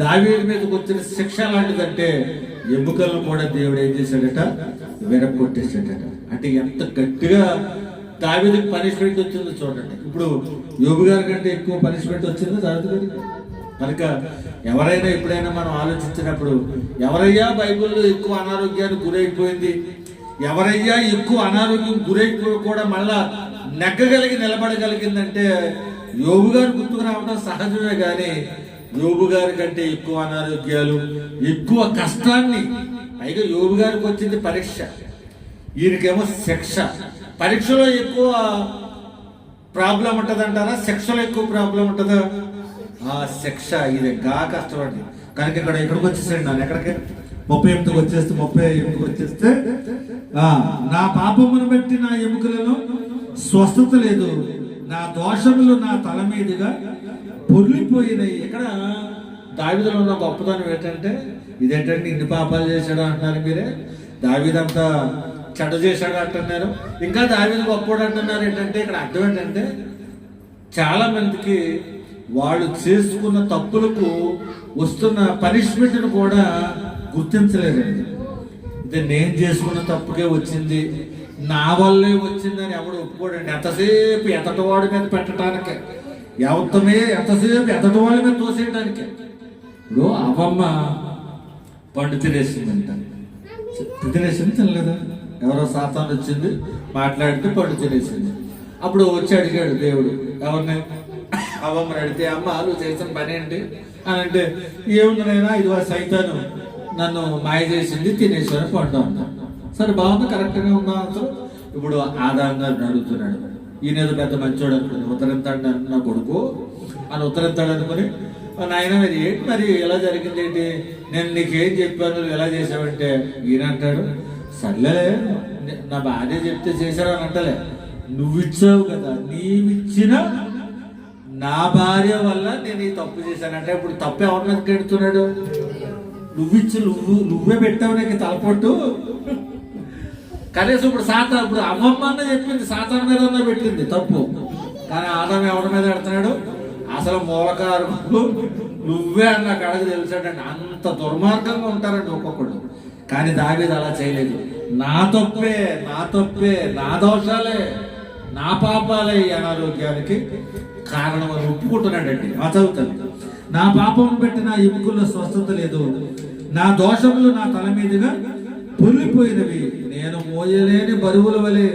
దావీదు మీదకి వచ్చిన శిక్ష లాంటిదంటే ఎముకలను కూడా దేవుడు ఏం చేశాడట? విరగొట్టేశాడట. అంటే ఎంత గట్టిగా దావీదుకి పనిష్మెంట్ వచ్చిందో చూడండి. ఇప్పుడు యోబు గారి కంటే ఎక్కువ పనిష్మెంట్ వచ్చిందో దావీదు గారికి. కనుక ఎవరైనా ఎప్పుడైనా మనం ఆలోచించినప్పుడు, ఎవరయ్యా బైబిల్లో ఎక్కువ అనారోగ్యానికి గురైపోయింది, ఎవరయ్యా ఎక్కువ అనారోగ్యం గురైపోయి కూడా మళ్ళా నెగ్గగలిగి నిలబడగలిగిందంటే యోబు గారు గుర్తుకు రావడం సహజమే. కానీ యోబు గారి కంటే ఎక్కువ అనారోగ్యాలు, ఎక్కువ కష్టాన్ని, పైగా యోబు గారికి వచ్చింది పరీక్ష, ఈయనకేమో శిక్ష. పరీక్షలో ఎక్కువ ప్రాబ్లం ఉంటుంది అంటారా? శిక్షలో ఎక్కువ ప్రాబ్లం ఉంటుందా? ఆ శిక్ష ఇది గా కష్టపడి. కనుక ఇక్కడికి వచ్చేసాడు. నన్ను ఎక్కడికి 38కి వచ్చేస్తే 38కి వచ్చేస్తే నా పాపమును బట్టి నా ఎముకలలో స్వస్థత లేదు, నా దోషములు నా తల మీదుగా పొర్లిపోయినాయి. ఇక్కడ దావీదులో ఉన్న గొప్పతనం ఏంటంటే, ఇదేంటంటే ఇన్ని పాపాలు చేశాడు అంటున్నారు మీరే, దావీదంతా చెడ్డ చేశాడు అంటున్నారు, ఇంకా దావీదు గొప్పడు అంటున్నారు. ఏంటంటే ఇక్కడ అర్థం ఏంటంటే, చాలా మందికి వాళ్ళు చేసుకున్న తప్పులకు వస్తున్న పనిష్మెంట్ను కూడా గుర్తించలేదండి. ఇది నేను చేసుకున్న తప్పుకే వచ్చింది, నా వల్లే వచ్చిందని ఎవడు ఒప్పుకోడండి. ఎంతసేపు ఎతటివాడి మీద పెట్టడానికి, ఎంతసేపు ఎతటివాడి మీద తోసేయడానికి. ఇప్పుడు అవమ్మ పండు తినేసిందంట, తినేసింది తినలేదా? ఎవరో సాతాను వచ్చింది మాట్లాడితే పండు తినేసింది. అప్పుడు వచ్చి అడిగాడు దేవుడు ఎవరిని, అవ్వమ్మని అడిగితే, అమ్మ నువ్వు చేసిన పని ఏంటి అని అంటే, ఏముంది నైనా ఇది సైతాను నన్ను మాయ చేసింది, తినేశ్వరం పండు అన్నా. సరే బాగుంది, కరెక్ట్గా ఉందా అసలు. ఇప్పుడు ఆదాం గారిని అడుగుతున్నాడు, ఈయన ఏదో పెద్ద మంచోడు అనుకుని ఉత్తరెత్తాడు నా కొడుకు అని ఉత్తరెత్తాడు అనుకుని, నాయన ఇది ఏంటి మరి ఎలా జరిగింది ఏంటి, నేను నీకేం చెప్పాను ఎలా చేసావంటే, ఈయన అంటాడు, సర్లే నా భార్య చెప్తే చేశారు అని అంటలే, నువ్విచ్చావు కదా, నీవిచ్చిన నా భార్య వల్ల నేను ఈ తప్పు చేశానంటే, ఇప్పుడు తప్పు ఎవరి మీద కెడుతున్నాడు, నువ్వే పెట్టావు నాకు తలపొట్టు. కనీసం ఇప్పుడు అమ్మమ్మ అన్న చెప్పింది, సాతాన్ మీద పెట్టింది తప్పు, కానీ ఆదాం ఎవరి మీద పెడుతున్నాడు, అసలు మూలకారు నువ్వే అన్న కడకు తెలిసాడండి. అంత దుర్మార్గంగా ఉంటారండి ఒక్కొక్కడు. కానీ దావీదు అలా చేయలేదు. నా తప్పే నా దోషాలే నా పాపాలే ఈ అనారోగ్యానికి కారణం అని ఒప్పుకుంటున్నాడండి. ఆ చదువుతాను, నా పాపం పెట్టి నా ఎముకల్లో స్వస్థత లేదు, నా దోషములు నా తల మీదుగా పొర్లిపోయినవి, నేను మోయలేని బరువుల వలె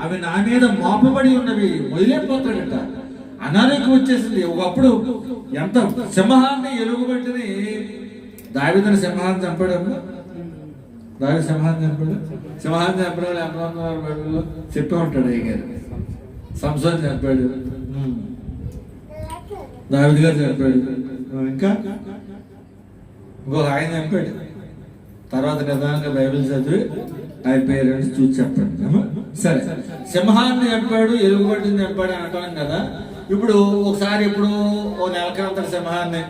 అవి నా మీద మోపబడి ఉన్నవి. మొయ్యలేకపోతాడట, అనారోగ్యం వచ్చేసింది. ఒకప్పుడు ఎంత సింహాన్ని ఎలుగుబట్టిని దావీదుని సింహాన్ని చంపాడమ్మా, దావీదు సింహాన్ని చంపడం బైబిల్లో చెప్పే ఉంటాడు. అయ్యారు సంసోన్ చంపాడు, దావీదు గారు చంపాడు, ఇంకా ఇంకొక ఆయన చంపాడు. తర్వాత నిదానంగా బైబిల్ చదివి ఆయన పేరెంట్స్ చూసి చెప్పండి. సరే, సింహాన్ని చంపాడు, ఎలుగుబట్టిని చంపాడు అని అంటాం కదా. ఇప్పుడు ఒకసారి ఇప్పుడు ఓ నెలకి అంతా సింహాన్ని,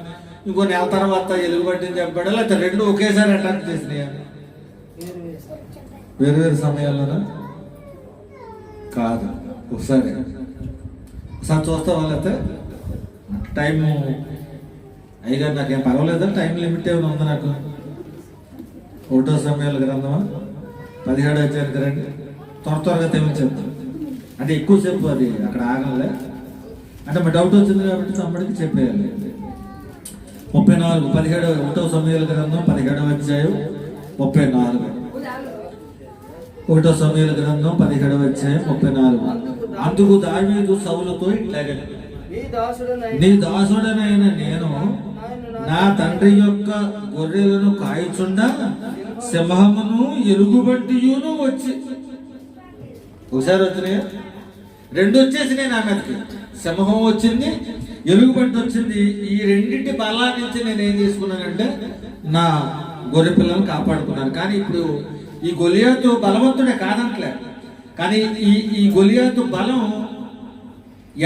ఇంకో నెల తర్వాత ఎలుగుబట్టిని చంపాడు, లేకపోతే రెండు ఒకేసారి అటాక్ చేసినాయా? వేరు సమయాల్లోనా? కాదు, ఒకసారి చూస్తా వాళ్ళైతే టైము అయ్యగారు నాకేం పర్వాలేదా, టైం లిమిట్ ఏమైనా ఉందా నాకు? 1వ సమయాల గ్రంథమా 17వ అధ్యాయానికి రండి, త్వరగా తెమించేద్దాం. అంటే ఎక్కువసేపు అది అక్కడ ఆగలే, అంటే మా డౌట్ వచ్చింది కాబట్టి తమ్ముడికి చెప్పేయాలి. 34 1వ సమయాల గ్రంథం 17వ అధ్యాయం 34. 1వ సమయాల గ్రంథం 17వ అధ్యాయం 34. అందుకు దావీదు సౌలుతో ఇట్లాగని, నీ దాసుడనైన నేను నా తండ్రి యొక్క గొర్రెలను కాయచుండా సింహమును ఎలుగుబంటియును వచ్చి, ఒకసారి వచ్చినాయా? రెండు వచ్చేసినాయి నా మీదకి. సింహం వచ్చింది, ఎలుగుబంటి వచ్చింది. ఈ రెండింటి బలాన్ని నుంచి నేను ఏం చేసుకున్నానంటే నా గొర్రె పిల్లలను కాపాడుకున్నాను. కానీ ఇప్పుడు ఈ గొలియాతు బలవంతుడే కాదంటలే, కానీ ఈ గొలియాతు బలం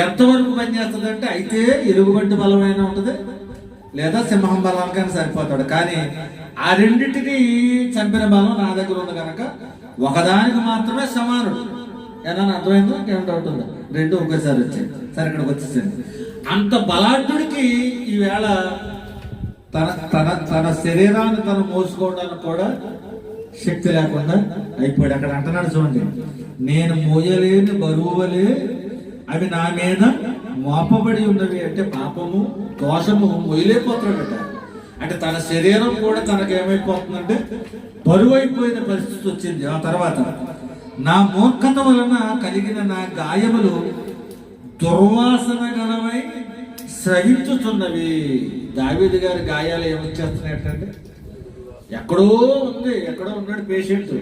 ఎంతవరకు పనిచేస్తుంది అంటే, అయితే ఎలుగుబంటి బలమైన ఉంటుంది లేదా సింహం బలానికైనా సరిపోతాడు. కానీ ఆ రెండింటిని చంపిన బలం నా దగ్గర ఉంది కనుక ఒకదానికి మాత్రమే సమానుడు. ఏదైనా అర్థమైందో ఏమిటి అవుతుందో, రెండు ఒకేసారి వచ్చాయి. సరే, ఇక్కడికి వచ్చేసింది. అంత బలాఢ్యుడికి ఈవేళ తన తన తన శరీరాన్ని తను మోసుకోవడానికి కూడా శక్తి లేకుండా అయిపోయాడు. అక్కడ అంటున్నాడు చూడండి, నేను మోయలేని బరువులే అవి నా మీద మోపబడి ఉన్నవి. అంటే పాపము దోషము మొయ్యలేకపోతున్నాడట. అంటే తన శరీరం కూడా తనకు ఏమైపోతుందంటే బరువు అయిపోయిన పరిస్థితి వచ్చింది. ఆ తర్వాత నా మూర్ఖత వలన కలిగిన నా గాయములు దుర్వాసన గలవై స్రవించుతున్నవి. దావీదు గారి గాయాలు ఏమొచ్చేస్తున్నాయంటే, ఎక్కడో ఉన్నాడు పేషెంట్,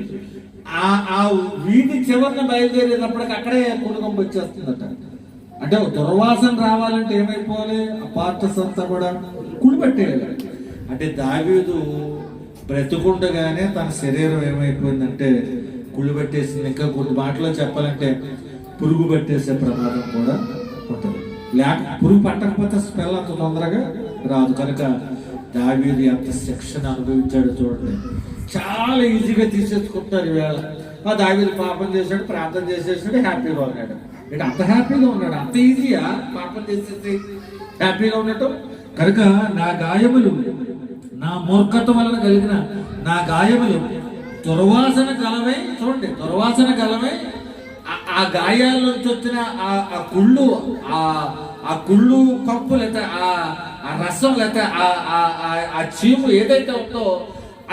ఆ వీధి చివరిన బయలుదేరేటప్పటికి అక్కడే కుటుంబం వచ్చేస్తుందట. అంటే దుర్వాసన రావాలంటే ఏమైపోవాలి, ఆ పార్టస్ అంతా కూడా కుడిపెట్టేయాలి. అంటే దావీదు బ్రతుకుండగానే తన శరీరం ఏమైపోయిందంటే కుళ్ళిపెట్టేసింది. ఇంకా కొన్ని మాటలో చెప్పాలంటే పురుగు పట్టేసే ప్రమాదం కూడా ఉంటుంది. పురుగు పట్టకపోతే స్మెల్ అంత తొందరగా రాదు. కనుక దావీదు ఎంత శిక్షణ అనుభవించాడో చూడండి. చాలా ఈజీగా తీసేసుకుంటారు ఈవేళ. ఆ దావీదు పాపం చేశాడు, ప్రార్థన చేసేసాడు, హ్యాపీగా ఉన్నాడు. ఇటు అంత హ్యాపీగా ఉన్నాడు, అంత ఈజీగా పాపం చేసేసి హ్యాపీగా ఉన్నట్టు. కనుక నా గాయములు, నా మూర్ఖత్వం వలన కలిగిన నా గాయములు దుర్వాసన గలవై, చూడండి దుర్వాసన గలవై, ఆ గాయాల నుంచి వచ్చిన ఆ కుళ్ళు కప్పు లేకపోతే ఆ రసం లేకపోతే ఆ చీము ఏదైతే ఉందో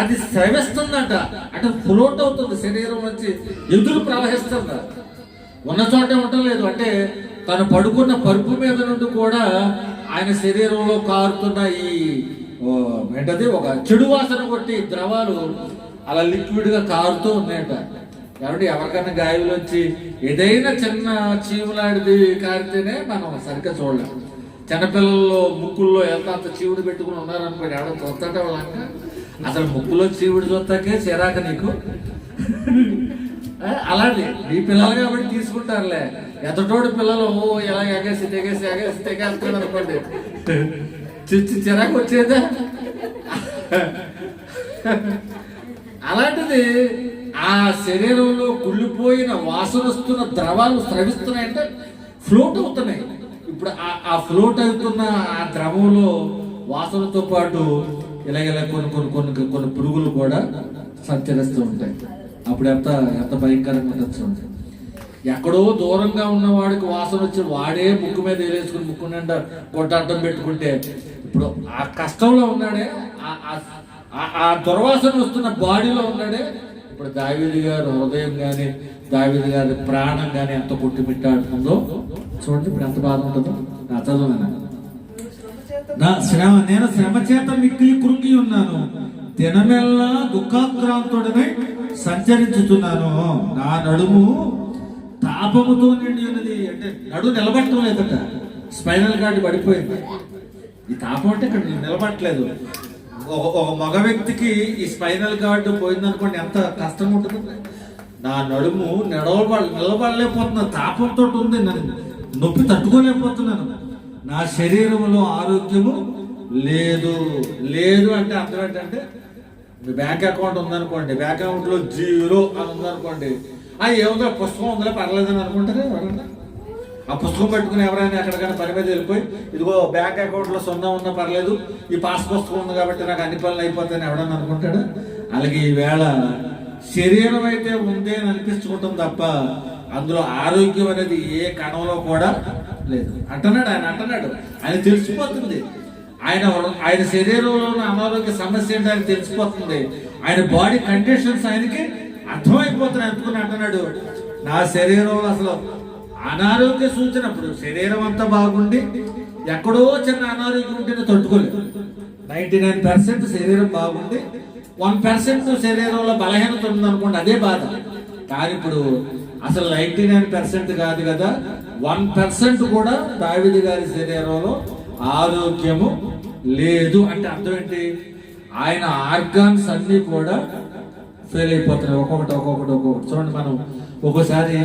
అది స్రవిస్తుందంట. అంటే ఫ్లోట్ అవుతుంది, శరీరం నుంచి ఎదురు ప్రవహిస్తుంది. ఉన్న చోటే ఉండలేదు. అంటే తను పడుకున్న పరుపు మీద నుండి కూడా ఆయన శరీరంలో కారుతున్న ఈ ఏంటది ఒక చెడు వాసన కొట్టి ద్రవాలు అలా లిక్విడ్గా కారుతూ ఉన్నాయట. కాబట్టి ఎవరికైనా గాయాలు వచ్చి ఏదైనా చిన్న చీవులాడిది కారితేనే మనం సరిగ్గా చూడలేము. చిన్నపిల్లల్లో ముక్కుల్లో ఎంత అంత చీవుడు పెట్టుకుని ఉన్నారనుకోండి, ఎవడో చూస్తాట వాళ్ళక అసలు ముక్కులో చీవుడు చూస్తాకే చిరాక నీకు. అలాంటి మీ పిల్లలు కాబట్టి తీసుకుంటారులే. ఎతటోడు పిల్లలు ఇలా ఎగేసి తెగేసి ఎగేసి తెగేస్తాడు అనుకోండి, చిరాకు వచ్చేదా. అలాంటిది ఆ శరీరంలో కుళ్ళిపోయిన వాసన వస్తున్న ద్రవాలు స్రవిస్తున్నాయంటే ఫ్లోట్ అవుతున్నాయి. ఇప్పుడు ఆ ఫ్లోట్ అవుతున్న ఆ ద్రవంలో వాసనతో పాటు ఇలాగ కొన్ని పురుగులు కూడా సంచరిస్తూ ఉంటాయి. అప్పుడు ఎంత భయంకరంగా ఉంటుంది. ఎక్కడో దూరంగా ఉన్నవాడికి వాసన వచ్చి వాడే ముక్కు మీద వేసుకుని ముక్కు నిండా కొట్టాటం పెట్టుకుంటే, ఇప్పుడు ఆ కష్టంలో ఉన్నాడే, ఆ దుర్వాసన వస్తున్న బాడీలో ఉన్నాడే. ఇప్పుడు దావీదు గారు హృదయం కానీ దావీదు గారి ప్రాణం కానీ ఎంత కొట్టిమిట్టాడుతుందో చూడండి. ఇప్పుడు ఎంత బాధ ఉంటుందో. నా చదువు నేను శ్రమ చేత మిక్కిలి కృంగి ఉన్నాను, దినమెల్లా దుఃఖాక్రాంతుడనై సంచరించుతున్నాను. నా నడుము తాపముతో నిండి ఉన్నది. అంటే నడుము నిలబడటం లేదట, స్పైనల్ కార్డు పడిపోయింది. ఈ తాపం అంటే ఇక్కడ నిలబడట్లేదు. ఒక మగ వ్యక్తికి ఈ స్పైనల్ కార్డు పోయిందనుకోండి ఎంత కష్టం ఉంటుంది. నా నడుము నిలబడలేకపోతున్నా, తాపంతో ఉంది, నన్ను నొప్పి తట్టుకోలేకపోతున్నాను. నా శరీరంలో ఆరోగ్యము లేదు. లేదు అంటే అర్థం ఏంటంటే, మీ బ్యాంక్ అకౌంట్ ఉందనుకోండి, బ్యాంక్ అకౌంట్లో 0 అని ఉందనుకోండి, ఏముందో పుస్తకం ఉందో పర్లేదని అనుకుంటారే ఎవరన్నా. ఆ పుస్తకం పెట్టుకుని ఎవరైనా ఎక్కడికైనా పని మీద వెళ్ళిపోయి, ఇదిగో బ్యాంక్ అకౌంట్లో 0 ఉన్నా పర్లేదు, ఈ పాస్ పుస్తకం ఉంది కాబట్టి నాకు అన్ని పనులు అయిపోతాయని ఎవడన్నా అనుకుంటాడు. అలాగే ఈవేళ శరీరం అయితే ఉంది అని అనిపించుకుంటాం తప్ప అందులో ఆరోగ్యం అనేది ఏ కణంలో కూడా లేదు అంటున్నాడు. ఆయన తెలిసిపోతుంది. ఆయన శరీరంలో ఉన్న అనారోగ్య సమస్య ఏంటో ఆయన తెలిసిపోతుంది. ఆయన బాడీ కండిషన్స్ ఆయనకి అర్థమైపోతున్నాయి. అనుకుని అంటున్నాడు, నా శరీరంలో అసలు అనారోగ్య సూచన. ఇప్పుడు శరీరం అంతా బాగుండి ఎక్కడో చిన్న అనారోగ్యం ఉంటేనే తట్టుకోలేదు. 99% శరీరం బాగుండి 1% శరీరంలో బలహీనత ఉందనుకోండి, అదే బాధ. కానీ ఇప్పుడు అసలు 99% కాదు కదా, 1% కూడా దావీదు గారి శరీరంలో ఆరోగ్యము లేదు. అంటే అర్థం ఏంటి? ఆయన ఆర్గాన్స్ అన్ని కూడా ఫెయిల్ అయిపోతున్నాయి, ఒక్కొక్కటి. చూడండి, మనం ఒక్కోసారి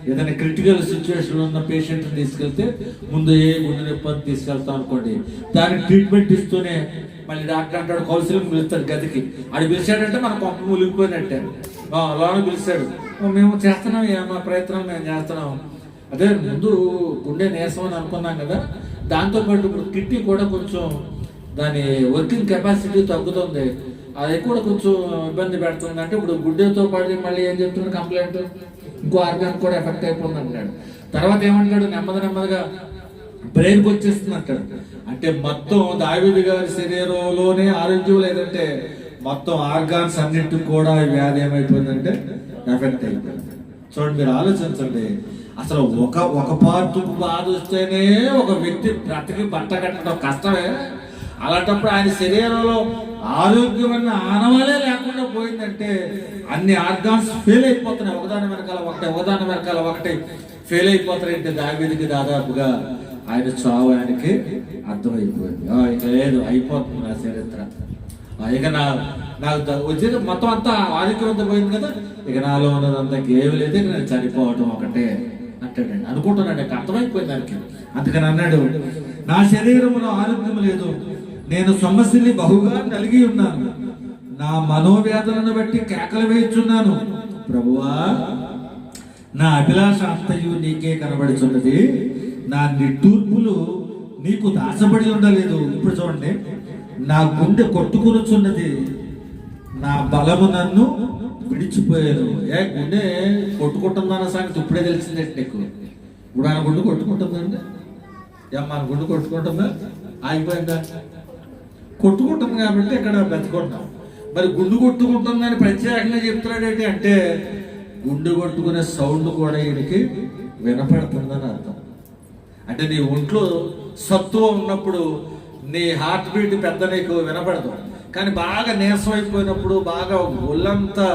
ఏదైనా క్రిటికల్ సిచ్యువేషన్ ఉన్న పేషెంట్ని తీసుకెళ్తే ముందు ఏ గుండె నొప్పి తీసుకెళ్తాం అనుకోండి, దానికి ట్రీట్మెంట్ ఇస్తూనే మళ్ళీ డాక్టర్ అంటాడు కౌన్సిలింగ్ పిలుస్తాడు గదికి. అది పిలిచాడంటే మన కొంప ములిగిపోయినట్టే. లోన పిలిచాడు, మేము చేస్తున్నాం, మా ప్రయత్నం మేము చేస్తున్నాం. అదే ముందు గుండె నీరసం అని అనుకున్నాం కదా, దాంతోపాటు ఇప్పుడు కిడ్నీ కూడా కొంచెం దాని వర్కింగ్ కెపాసిటీ తగ్గుతుంది, అది కూడా కొంచెం ఇబ్బంది పెడుతుంది. అంటే ఇప్పుడు గుడ్డెతో పాటు మళ్ళీ ఏం చెప్తున్నాడు, కంప్లైంట్ ఇంకో ఆర్గాన్ కూడా ఎఫెక్ట్ అయిపోతుంది అంటాడు. తర్వాత ఏమంటాడు, నెమ్మదిగా బ్రెయిన్కి వచ్చేస్తుంది అంటాడు. అంటే మొత్తం దావీదు గారి శరీరంలోనే ఆరోగ్యం లేదంటే మొత్తం ఆర్గాన్స్ అన్నింటికి కూడా వ్యాధి ఏమైపోయిందంటే ఎఫెక్ట్ అయిపోయింది. చూడండి, మీరు ఆలోచించండి. అసలు ఒక పార్ట్ బాధ వస్తేనే ఒక వ్యక్తి బ్రతికి బట్ట కట్టడం కష్టమే. అలాంటప్పుడు ఆయన శరీరంలో ఆరోగ్యం అన్న ఆనవాలే లేకుండా పోయిందంటే అన్ని ఆర్గాన్స్ ఫెయిల్ అయిపోతున్నాయి. ఒకదాని వెనకాల ఒకటి ఫెయిల్ అయిపోతారంటే దావీదుకి దాదాపుగా ఆయన చావు ఆయనకి అర్థమైపోయింది. ఇక లేదు, అయిపోతుంది నా చరిత్ర. ఇక నాకు వచ్చేది మొత్తం అంతా ఆరోగ్యం అంతా పోయింది కదా, ఇక నాలో ఉన్నదంతా ఏమి లేదు, ఇక నేను చనిపోవటం ఒకటే అంటాడండి. అనుకుంటున్నాడు, ఇక అర్థమైపోయింది దానికి. అందుకని అన్నాడు, నా శరీరంలో ఆరోగ్యం లేదు, నేను సమస్యని బహుగా కలిగి ఉన్నాను, నా మనోవేదనను బట్టి కేకలు వేయుచున్నాను. ప్రభువా, నా అభిలాష అంతయు నీకే కనబడుచున్నది, నా నిట్టూర్పులు నీకు దాచబడి ఉండలేదు. ఇప్పుడు చూడండి, నా గుండె కొట్టుకునుచున్నది, నా బలము నన్ను విడిచిపోయాను. గుండె కొట్టుకుంటుందన్న సంగతి ఇప్పుడే తెలిసిందంటే నీకు. ఇప్పుడు ఆయన గుండె కొట్టుకుంటుందండి, మన గుండె కొట్టుకుంటుందా, ఆగిపోయిందా? కొట్టుకుంటుంది కాబట్టి ఇక్కడ బతుకుంటాం. మరి గుండు కొట్టుకుంటుందని ప్రత్యేకంగా చెప్తున్నాడు ఏంటి అంటే, గుండె కొట్టుకునే సౌండ్ కూడా వీడికి వినపడుతుందని అర్థం. అంటే నీ ఒంట్లో సత్తువ ఉన్నప్పుడు నీ హార్ట్ బీట్ పెద్ద నీకు వినపడదు, కానీ బాగా నీరసం అయిపోయినప్పుడు, బాగా ఒళ్ళంతా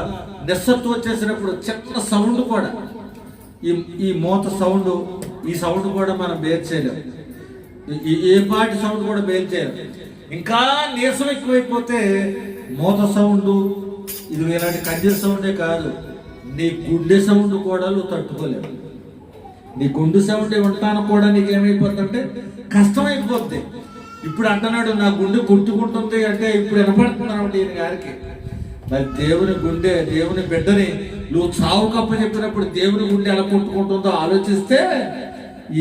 నిస్సత్తు వచ్చేసినప్పుడు చిన్న సౌండ్ కూడా, ఈ మూత సౌండ్, ఈ సౌండ్ కూడా మనం బేర్ చేయలేము. ఏ పాటి సౌండ్ కూడా బేర్ చేయలేము. ఇంకా నీరసం ఎక్కువైపోతే మూత సౌండ్, ఇది ఇలాంటి కంజర్ సౌండే కాదు, నీ గుండె సౌండ్ కూడా నువ్వు తట్టుకోలేవు. నీ గుండె సౌండ్ వింటాను కూడా నీకేమైపోతుందంటే కష్టమైపోద్ది. ఇప్పుడు అంటున్నాడు నా గుండె కొట్టుకుంటుంది అంటే ఇప్పుడు వినపడుతున్నాడు ఈయన గారికి. మరి దేవుని గుండె, దేవుని బిడ్డని నువ్వు చావు కప్ప చెప్పినప్పుడు దేవుని గుండె ఎలా కొట్టుకుంటుందో ఆలోచిస్తే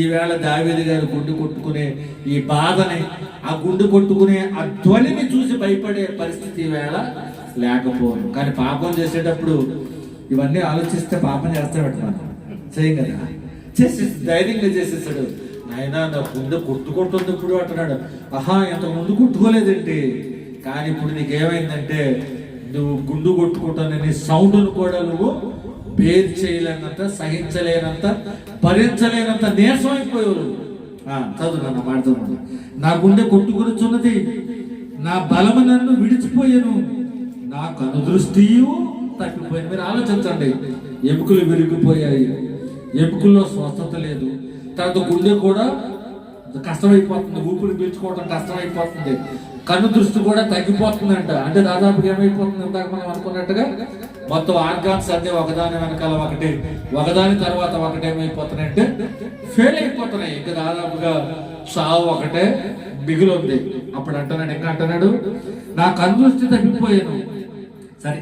ఈవేళ దావీదు గారు గుండె కొట్టుకునే ఈ బాధని, ఆ గుండె కొట్టుకునే ఆ ధ్వనిని చూసి భయపడే పరిస్థితి ఈవేళ లేకపోను. కానీ పాపం చేసేటప్పుడు ఇవన్నీ ఆలోచిస్తే పాపం చేస్తాడు, మనం చేయం కదా, చేసి ధైర్యంగా చేసేసాడు. ఆయన నా గుండె కొట్టుకుంటుంది ఇప్పుడు అంటున్నాడు. ఆహా, ఇంత ముందు కొట్టుకోలేదేంటి, కానీ ఇప్పుడు నీకేమైందంటే నువ్వు గుండు కొట్టుకుంటానని సౌండ్ను కూడా నువ్వు బేర్ చేయలేనంత, సహించలేనంత, భరించలేనంత నీరసం అయిపోయావు. చదువు మాట్లాడుతున్నాను. నా గుండె కొట్టుకునిచున్నది, నా బలము నన్ను విడిచిపోయాను, నా కనుదృష్టి తప్పిపోయింది. మీరు ఆలోచించండి, ఎముకలు విరిగిపోయాయి, ఎముకల్లో స్వస్థత లేదు, తర్వాత గుండె కూడా కష్టమైపోతుంది, ఊపిరి పీల్చుకోవడం కష్టమైపోతుంది, కన్ను దృష్టి కూడా తగ్గిపోతుందంట. అంటే దాదాపుగా ఏమైపోతుంది, ఇందాక మనం అనుకున్నట్టుగా మొత్తం ఆర్గాన్స్ అన్నీ ఒకదాని వెనకాల ఒకటి, ఒకదాని తర్వాత ఒకటి ఏమైపోతున్నాయంటే ఫెయిల్ అయిపోతున్నాయి. ఇంకా దాదాపుగా చావు ఒకటే మిగిలింది. అప్పుడు అంటున్నాడు, ఇంకా అంటున్నాడు, నా కన్ను దృష్టి తగ్గిపోయాను. సరే,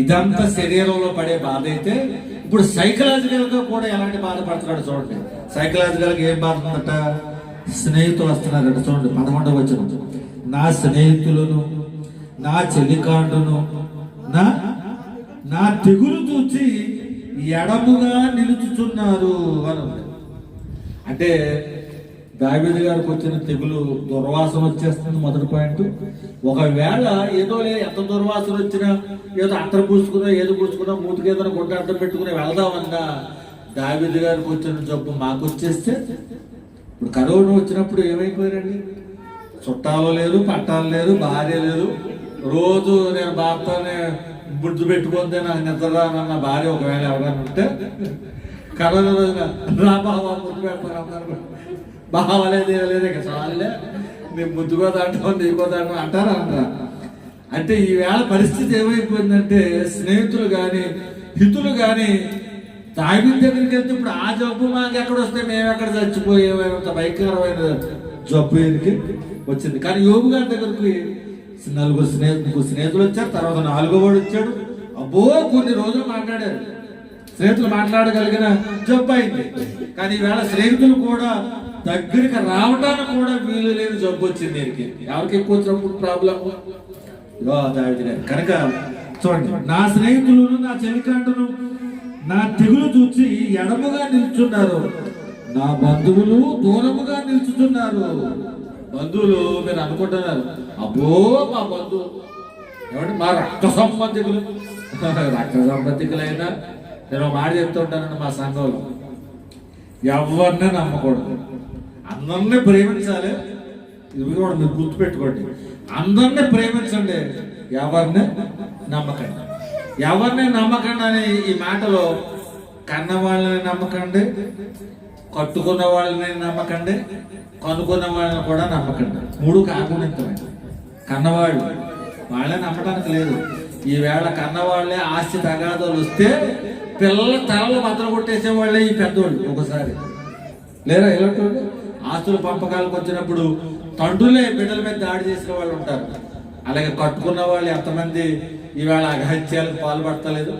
ఇదంతా శరీరంలో పడే బాధ అయితే, ఇప్పుడు సైకలాజికల్ గా కూడా ఎలాంటి బాధపడుతున్నాడు చూడండి. సైకలాజికల్ గా ఏం బాధ ఉందట, స్నేహితులు వస్తున్నారట చూడండి. 11వ వచనం, నా స్నేహితులను, నా చెలికాండును, నా తెగులు చూచి ఎడముగా నిలుచుచున్నారు అని ఉంది. అంటే దావీదు గారికి వచ్చిన తెగులు దుర్వాసన వచ్చేస్తుంది మొదటి పాయింట్. ఒకవేళ ఏదోలే, ఎంత దుర్వాసన వచ్చినా ఏదో అత్తరు పూసుకున్నా, ఏదో పూసుకున్నా, మూతికి ఏదైనా గుడ్డ అర్థం పెట్టుకుని వెళదామన్నా దావీదు గారికి వచ్చిన జబ్బు మాకు వచ్చేస్తే, ఇప్పుడు కరోనా వచ్చినప్పుడు ఏమైపోయారండి, చుట్టాలు లేరు, పట్టాలు లేరు, భార్య లేదు. రోజు నేను భార్తనే బుద్ధి పెట్టుకుంటే నాకు నిద్రరానన్న భార్య ఒకవేళ ఎవరైనా ఉంటే కరోనా రోజున రా బాబా ముద్దు పెడతాను, బావాలేదు ఏలేదు, ఇక చాలే నీ ముద్దుకో దాంట్లో నీకో దాంట్లో అంటారా అంటారా. అంటే ఈవేళ పరిస్థితి ఏమైపోయిందంటే, స్నేహితులు కానీ హితులు కానీ దావీదు దగ్గరికి వెళ్తే ఇప్పుడు ఆ జబ్బు మాకు ఎక్కడ వస్తే మేము ఎక్కడ చచ్చిపోయేంత భయంకరమైన జబ్బు ఎదికి వచ్చింది. కానీ యోబు గారి దగ్గరికి నలుగురు స్నేహితులు వచ్చారు, తర్వాత 4వ వాడు వచ్చాడు. అబ్బో, కొన్ని రోజులు మాట్లాడారు, స్నేహితులు మాట్లాడగలిగిన జబ్బు అయింది. కానీ ఈవేళ స్నేహితులు కూడా దగ్గరికి రావడానికి కూడా వీలు లేని జబ్బు వచ్చింది. దీనికి ఎవరికి ఎక్కువ వచ్చినప్పుడు ప్రాబ్లం దావీదు గారు. కనుక చూడండి, నా స్నేహితులను, నా చెలికాండును, నా తెగులు చూచి ఎడముగా నిల్చున్నారు, నా బంధువులు దూరముగా నిల్చుతున్నారు. బంధువులు మీరు అనుకుంటున్నారు, అబ్బో మా బంధువు ఏమంటే మా రక్త సంబంధికులు. రక్త సంబంధికులైనా నేను మాట చెప్తుంటానండి, మా సంఘంలో ఎవరిని నమ్మకూడదు, అందరినీ ప్రేమించాలి. ఇవి కూడా మీరు గుర్తుపెట్టుకోండి, అందరినీ ప్రేమించండి, ఎవరిని నమ్మకండి. ఎవరిని నమ్మకండి అని ఈ మాటలో కన్న వాళ్ళని నమ్మకండి, కట్టుకున్న వాళ్ళని నమ్మకండి, కనుక్కున్న వాళ్ళని కూడా నమ్మకండి. 3 కాకుండా కన్నవాళ్ళు వాళ్ళే నమ్మటానికి లేదు. ఈవేళ కన్నవాళ్ళే ఆస్తి తగాదాలు వస్తే పిల్లల తలలు బద్దలు కొట్టేసే వాళ్ళే ఈ పెద్దోళ్ళు. ఒకసారి లేరా ఇలాంటి వాళ్ళు ఆస్తుల పంపకాలకు వచ్చినప్పుడు తండ్రులే బిడ్డల మీద దాడి చేసిన వాళ్ళు ఉంటారు. అలాగే కట్టుకున్న వాళ్ళు ఎంతమంది ఈవేళ అఘాత్యాలకు పాల్పడతలేదు.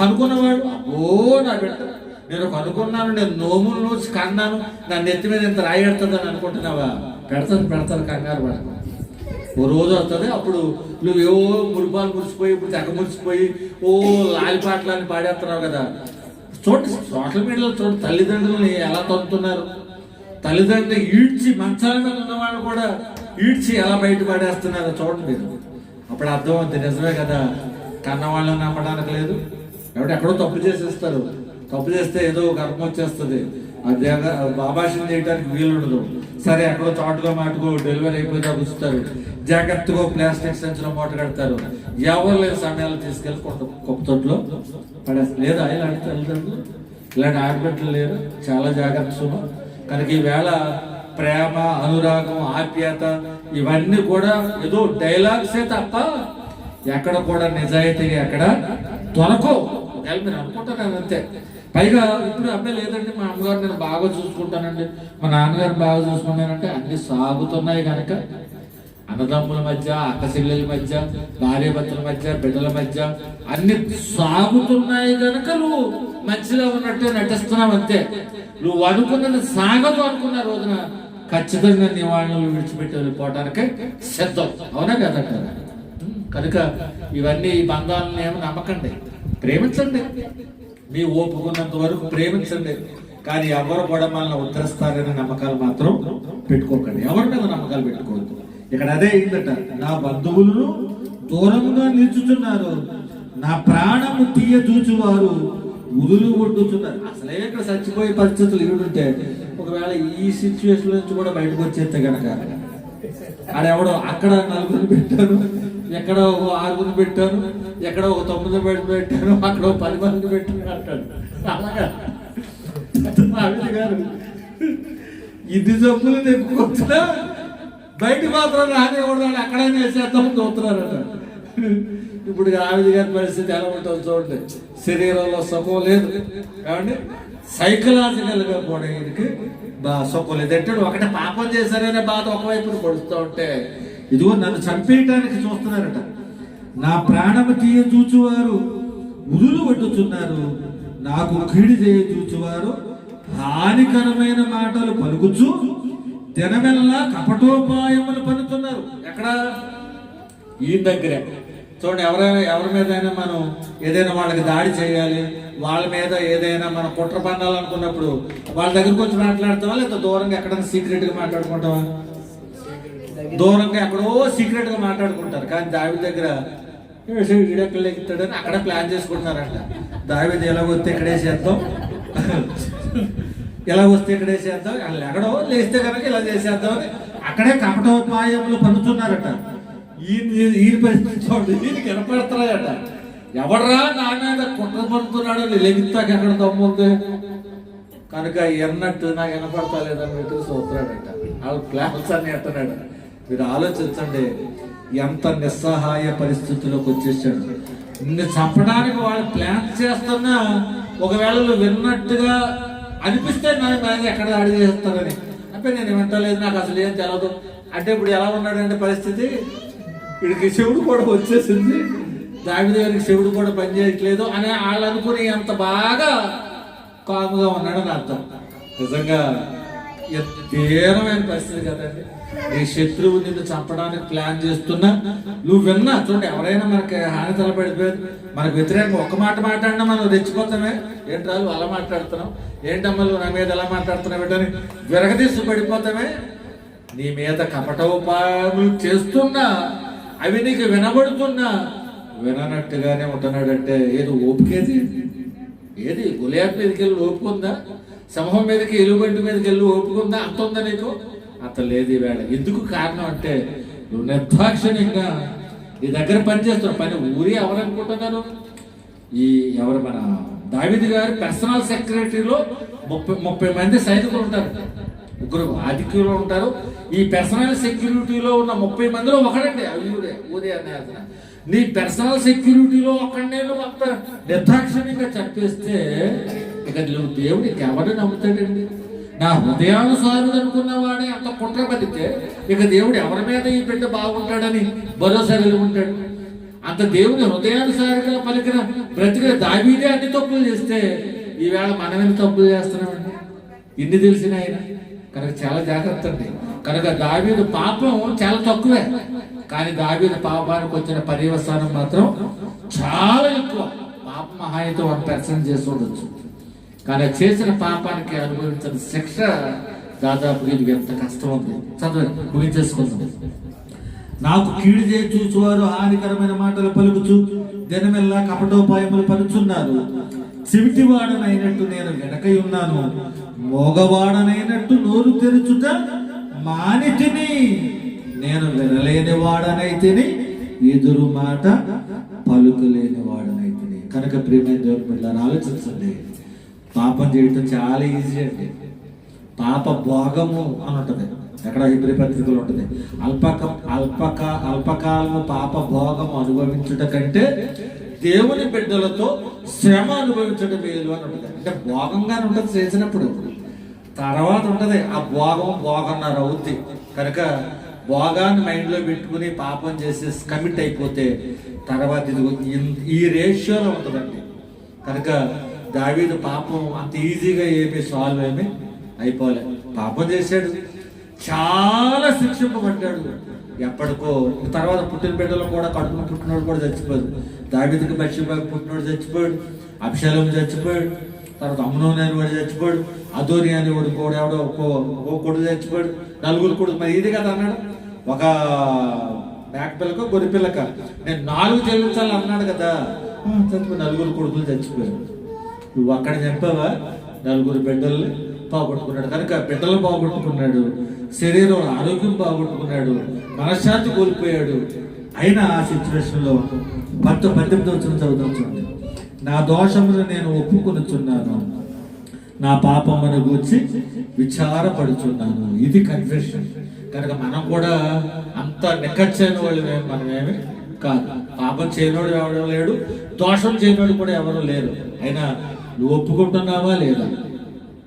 కనుక్కున్న వాళ్ళు, అబ్బో నా బిడ్డ నేను కనుక్కున్నాను, నేను నోములు నోచి కన్నాను, నా నెత్తి మీద ఇంత రాయి పెడుతుందని అనుకుంటున్నావా? పెడతారు, కంగారు పడ. ఓ రోజు వస్తుంది, అప్పుడు నువ్వేవో మురిపాలు మురిసిపోయి, ఇప్పుడు తెగ మురిసిపోయి ఓ లాలిపాటలని పాడేస్తున్నావు కదా. చూడండి, సోషల్ మీడియాలో చూడండి, తల్లిదండ్రులని ఎలా తొంతున్నారు. తల్లిదండ్రులు ఈడ్చి మంచాల మీద ఉన్న వాళ్ళు కూడా ఈడ్చి ఎలా బయట పడేస్తున్నారో చూడండి మీరు. అప్పుడు అర్థమవుతుంది, నిజమే కదా, కన్న వాళ్ళని నమ్మడానికి లేదు, కాబట్టి ఎక్కడో తప్పు చేసేస్తారు. తప్పు చేస్తే ఏదో గర్భం వచ్చేస్తుంది, అది బాబాషం చేయడానికి వీలుండదు. సరే ఎక్కడో చాటుగా మాటుకో డెలివరీ అయిపోతే ఉంచుతారు, జాగ్రత్తగా ప్లాస్టిక్ సంచులో మూట కడతారు. ఎవరు లేని సమయాలు తీసుకెళ్ళి కుప్ప తొట్టులో పడేస్తారు. లేదా ఇలాంటి తల్లిదండ్రులు, ఇలాంటి ఆడబిడ్డలు లేరు. చాలా జాగ్రత్త సుమ. కనుక ఈవేళ ప్రేమ, అనురాగం, ఆప్యాయత ఇవన్నీ కూడా ఏదో డైలాగ్సే తప్ప ఎక్కడ కూడా నిజాయితీగా ఎక్కడ దొరకవు. ఒకవేళ మీరు అనుకుంటున్నారు అంతే. పైగా ఇప్పుడు అబ్బాయి లేదండి, మా అమ్మగారు నేను బాగా చూసుకుంటానండి, మా నాన్నగారు బాగా చూసుకుంటానంటే అన్ని సాగుతున్నాయి కనుక అన్నదమ్ముల మధ్య, అక్క చెల్లెల మధ్య, భార్యాభర్తల మధ్య, బిడ్డల మధ్య అన్ని సాగుతున్నాయి కనుక నువ్వు మంచిగా ఉన్నట్టు నటిస్తున్నావు అంతే. నువ్వు అనుకున్నది సాగదు అనుకున్న రోజున ఖచ్చితంగా నివారణలు విడిచిపెట్టి వెళ్ళిపోవటానికి సిద్ధం. అవునా కదా? కనుక ఇవన్నీ ఈ బంధాలను ఏమో నమ్మకండి, ప్రేమించండి. మీ ఓపుకున్నంత వరకు ప్రేమించండి. కానీ ఎవరు కూడా మనల్ని ఉద్ధరిస్తారనే నమ్మకాలు మాత్రం పెట్టుకోకండి. ఎవరి మీద నమ్మకాలు పెట్టుకోవద్దు. ఇక్కడ అదే అయిందట, నా బంధువులను దూరంగా నిల్చుతున్నారు, నా ప్రాణము తీయ చూచువారు ఉదులు కొట్టుతున్నారు. అసలే ఇక్కడ చచ్చిపోయే పరిస్థితులు ఈడుంటే ఒకవేళ ఈ సిచ్యువేషన్ నుంచి కూడా బయటకు వచ్చేస్తే కనుక ఆడెవడో అక్కడ 4 పెట్టాను, ఎక్కడ ఒక 6 పెట్టాను, ఎక్కడ ఒక 9 పెట్టాను, అక్కడ 10 మంది పెట్టాను అంటాడు. అలాగా గారు ఇది జబ్బులు నెప్పుకొచ్చినా బయట మాత్రం రానివ్వడం, అక్కడైనా వేసేద్దాం చూస్తున్నారట. ఇప్పుడు ఆవిడ గారి పరిస్థితి ఎలా ఉంటుందో చూడండి. శరీరంలో సుఖం లేదు కాబట్టి సైకలాజికల్ గా కూడా ఈయనకి సుఖం లేదు. అంటే ఒకటి పాపం చేశారనే బాధ ఒకవైపు పడుతూ ఉంటే ఇదిగో నన్ను చంపేయటానికి చూస్తున్నారట. నా ప్రాణము తీయ చూచువారు ఉదులు పట్టుచున్నారు, నాకు కీడి చేయ చూచువారు హానికరమైన మాటలు పలుకుచు దినమెల్లా కపటోపాయములు పలుకుతున్నారు. ఎక్కడ? ఈ దగ్గరే చూడండి. ఎవరి మీదైనా మనం ఏదైనా వాళ్ళకి దాడి చేయాలి, వాళ్ళ మీద ఏదైనా మనం కుట్ర పన్నాలనుకున్నప్పుడు వాళ్ళ దగ్గరకు వచ్చి మాట్లాడతావా, లేదా దూరంగా ఎక్కడైనా సీక్రెట్ గా మాట్లాడుకుంటావా? దూరంగా ఎక్కడో సీక్రెట్ గా మాట్లాడుకుంటారు. కానీ దావిది దగ్గర ఈడెక్కలు ఎక్కుతాడని అక్కడ ప్లాన్ చేసుకుంటున్నారంట. దావిది ఎలాగొస్తే ఇక్కడే చేద్దాం, ఎలా వస్తే ఇక్కడే చేద్దాం, వాళ్ళు ఎక్కడో లేస్తే కనుక ఇలా చేసేద్దాం అని అక్కడే కపటోపాయములు పన్నుతున్నారట. ఈయన పరిస్థితి చూడండి, ఈయనకి వినపడుతున్నాయట. ఎవడరా నా మీద కుట్ర పడుతున్నాడు లెగిస్తాక ఎక్కడ దమ్ముంది కనుక ఎన్నట్టు నాకు వినపడతలేదన్నట్టు చూస్తున్నాడట. వాళ్ళ ప్లాన్స్ అన్ని ఎట్టనాడు. మీరు ఆలోచించండి, ఎంత నిస్సహాయ పరిస్థితుల్లోకి వచ్చేసాడు. నిన్ను చంపడానికి వాళ్ళు ప్లాన్ చేస్తున్నా ఒకవేళ విన్నట్టుగా అనిపిస్తే నా మీద ఎక్కడ దాడి చేస్తారని అంటే నేను వింటలేదు, నాకు అసలు ఏం తెలదు అంటే ఇప్పుడు ఎలా ఉన్నాడంటే పరిస్థితి, వీడికి శివుడు కూడా వచ్చేసింది, దావిది గారికి శివుడు కూడా పనిచేయట్లేదు అని వాళ్ళు అనుకుని అంత బాగా కాముగా ఉన్నాడని అర్థం. నిజంగా తీవ్రమైన పరిస్థితి కదండి. నీ శత్రువు నిన్ను చంపడానికి ప్లాన్ చేస్తున్నా నువ్వు విన్నా చూడండి. ఎవరైనా మనకి హాని తలపడిపోయారు, మనకు వ్యతిరేకంగా ఒక్క మాట మాట్లాడినా మనం రెచ్చిపోతామే. ఏంట్రాలు అలా మాట్లాడుతున్నాం, ఏంటమ్మా నువ్వు నా మీద ఎలా మాట్లాడుతున్నావు ఏంటని విరగదీసి పడిపోతామే. నీ మీద కపటోపాయములు చేస్తున్నా అవి నీకు వినబడుతున్నా విననట్టుగానే ఉంటున్నాడంటే ఏదో ఓపికేది? ఏది గులాబ్ మీదకి వెళ్ళి ఓపుకుందా? సింహం మీదకి ఎలుగుబంటి మీదకి వెళ్ళి ఓపుకుందా? అంత ఉందా నీకు? అంత లేదు ఈవేళ. ఎందుకు కారణం అంటే నువ్వు నిర్దాక్షిణ్యంగా నీ దగ్గర పనిచేస్తున్నావు. పని ఊరి ఎవరనుకుంటున్నారు? ఎవరు మన దావీదు గారు పర్సనల్ సెక్రటరీలో 30 మంది సైనికులు ఉంటారు, 3 ఆధిక్యులు ఉంటారు. ఈ పర్సనల్ సెక్యూరిటీలో ఉన్న 30 మందిలో ఒకడండి ఊరి అనే నీ పర్సనల్ సెక్యూరిటీలో ఒక్కడే మొత్తం నిర్దాక్షిణ్యంగా చెప్పేస్తే ఇక నువ్వు దేవుడికి ఎవరు నమ్ముతాడండి? నా హృదయానుసారుడు అనుకున్న వాడే అంత కుట్ర పడితే ఇక దేవుడు ఎవరి మీద ఈ బిడ్డ బాగుంటాడని భరోసా కలిగి ఉంటాడు. అంత దేవుని హృదయానుసారిగా పలికిన బ్రతికిన దావీదే అన్ని తప్పులు చేస్తే ఈవేళ మనం ఎన్ని తప్పులు చేస్తున్నామండి? ఇన్ని తెలిసిన ఆయన కనుక చాలా జాగ్రత్త అండి. కనుక దావీదు పాపం చాలా తక్కువే, కానీ దావీదు పాపానికి వచ్చిన పర్యవసానం మాత్రం చాలా ఎక్కువ. పాప మహాయితో 1% చేసి ఉండొచ్చు, కానీ చేసిన పాపానికి అనుభవించిన శిక్ష దాదాపు ఇది ఎంత కష్టం ఉంది. చదువు ముగించేసుకుందాం. నాకు కీడు చేయి చూచువారు హానికరమైన మాటలు పలుకుచు దినమెల్లా కపటోపాయములు పలుచున్నారు. చెవిటివాడనైనట్టు నేను వెనకై ఉన్నాను, మోగవాడనైనట్టు నోరు తెరుచుట మానితిని. నేను వినలేని వాడనైతిని, ఎదురు మాట పలుకలేని వాడనైతిని. కనుక ప్రియమైన దేవుని బిడ్డలారా, ఆలోచించండి. పాపం చేయటం చాలా ఈజీ అండి. పాప భోగము అని ఉంటుంది, ఎక్కడ హెబ్రీ పత్రికలో ఉంటుంది. అల్పకాలము పాప భోగము అనుభవించుట కంటే దేవుని బిడ్డలతో శ్రమ అనుభవించడం మేలు అని ఉంటుంది. అంటే భోగంగానే ఉంటుంది చేసినప్పుడు, తర్వాత ఉంటుంది ఆ భోగన్నర అవుద్ది. కనుక భోగాన్ని మైండ్లో పెట్టుకుని పాపం చేసి కమిట్ అయిపోతే తర్వాత ఈ రేషియోలో ఉంటుందండి. కనుక దావీదు పాపం అంత ఈజీగా ఏమీ సాల్వ్ ఏమీ అయిపోలే. పాపం చేశాడు, చాలా శిక్షింపబడ్డాడు. ఎప్పటికో తర్వాత పుట్టిన బిడ్డలు కూడా, కడుపున పుట్టినోడు కూడా చచ్చిపోయాడు. దావీదుకి బత్షెబకు పుట్టినోడు చచ్చిపోయాడు, అబ్షాలోము చచ్చిపోయాడు, తర్వాత అమ్నోను అని వాడు చచ్చిపోయాడు, అదోని అని వాడు కూడా ఎవడో ఒక్కో కొడుకు చచ్చిపోయాడు, నలుగురు కొడుకు. మరి ఇది కదా అన్నాడు, ఒక మేకపిల్లక గొర్రె పిల్లక నేను 4 చెల్లించాలి అన్నాడు కదా, చచ్చిపోయి 4 కొడుకులు చచ్చిపోయాడు. నువ్వు అక్కడ చెప్పావా? 4 బిడ్డల్ని పోగొట్టుకున్నాడు. కనుక బిడ్డలు పోగొట్టుకున్నాడు, శరీరం ఆరోగ్యం పోగొట్టుకున్నాడు, మనశ్శాంతి కోల్పోయాడు. అయినా ఆ సిచ్యువేషన్లో 18వ వచనం చదువుతాం చూడండి. నా దోషమును నేను ఒప్పుకొనుచున్నాను, నా పాపమును గూర్చి విచారపడుచున్నాను. ఇది కన్ఫెషన్. కనుక మనం కూడా అంత నిక్కచ్చైన వాళ్ళు మనమేమి కాదు. పాపం చేయనోడు ఎవరు లేడు, దోషం చేయనోడు కూడా ఎవరు లేరు. అయినా నువ్వు ఒప్పుకుంటున్నావా లేదా?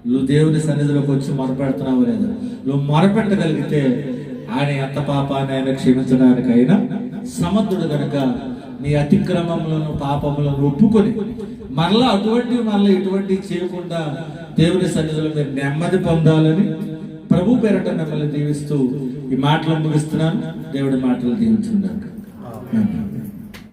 నువ్వు దేవుని సన్నిధిలోకి వచ్చి మొరపెడుతున్నావా లేదా? నువ్వు మొరపెట్టగలిగితే ఆయన ఎంత పాపాన్ని ఆయన క్షమించడానికైనా సమర్థుడు. కనుక నీ అతిక్రమములను పాపములను ఒప్పుకొని మరలా ఇటువంటి చేయకుండా దేవుని సన్నిధిలో మీరు నెమ్మది పొందాలని ప్రభు పేరట మిమ్మల్ని దీవిస్తూ ఈ మాటలు ముగిస్తున్నాను. దేవుడి మాటలు దీవించున్నాను.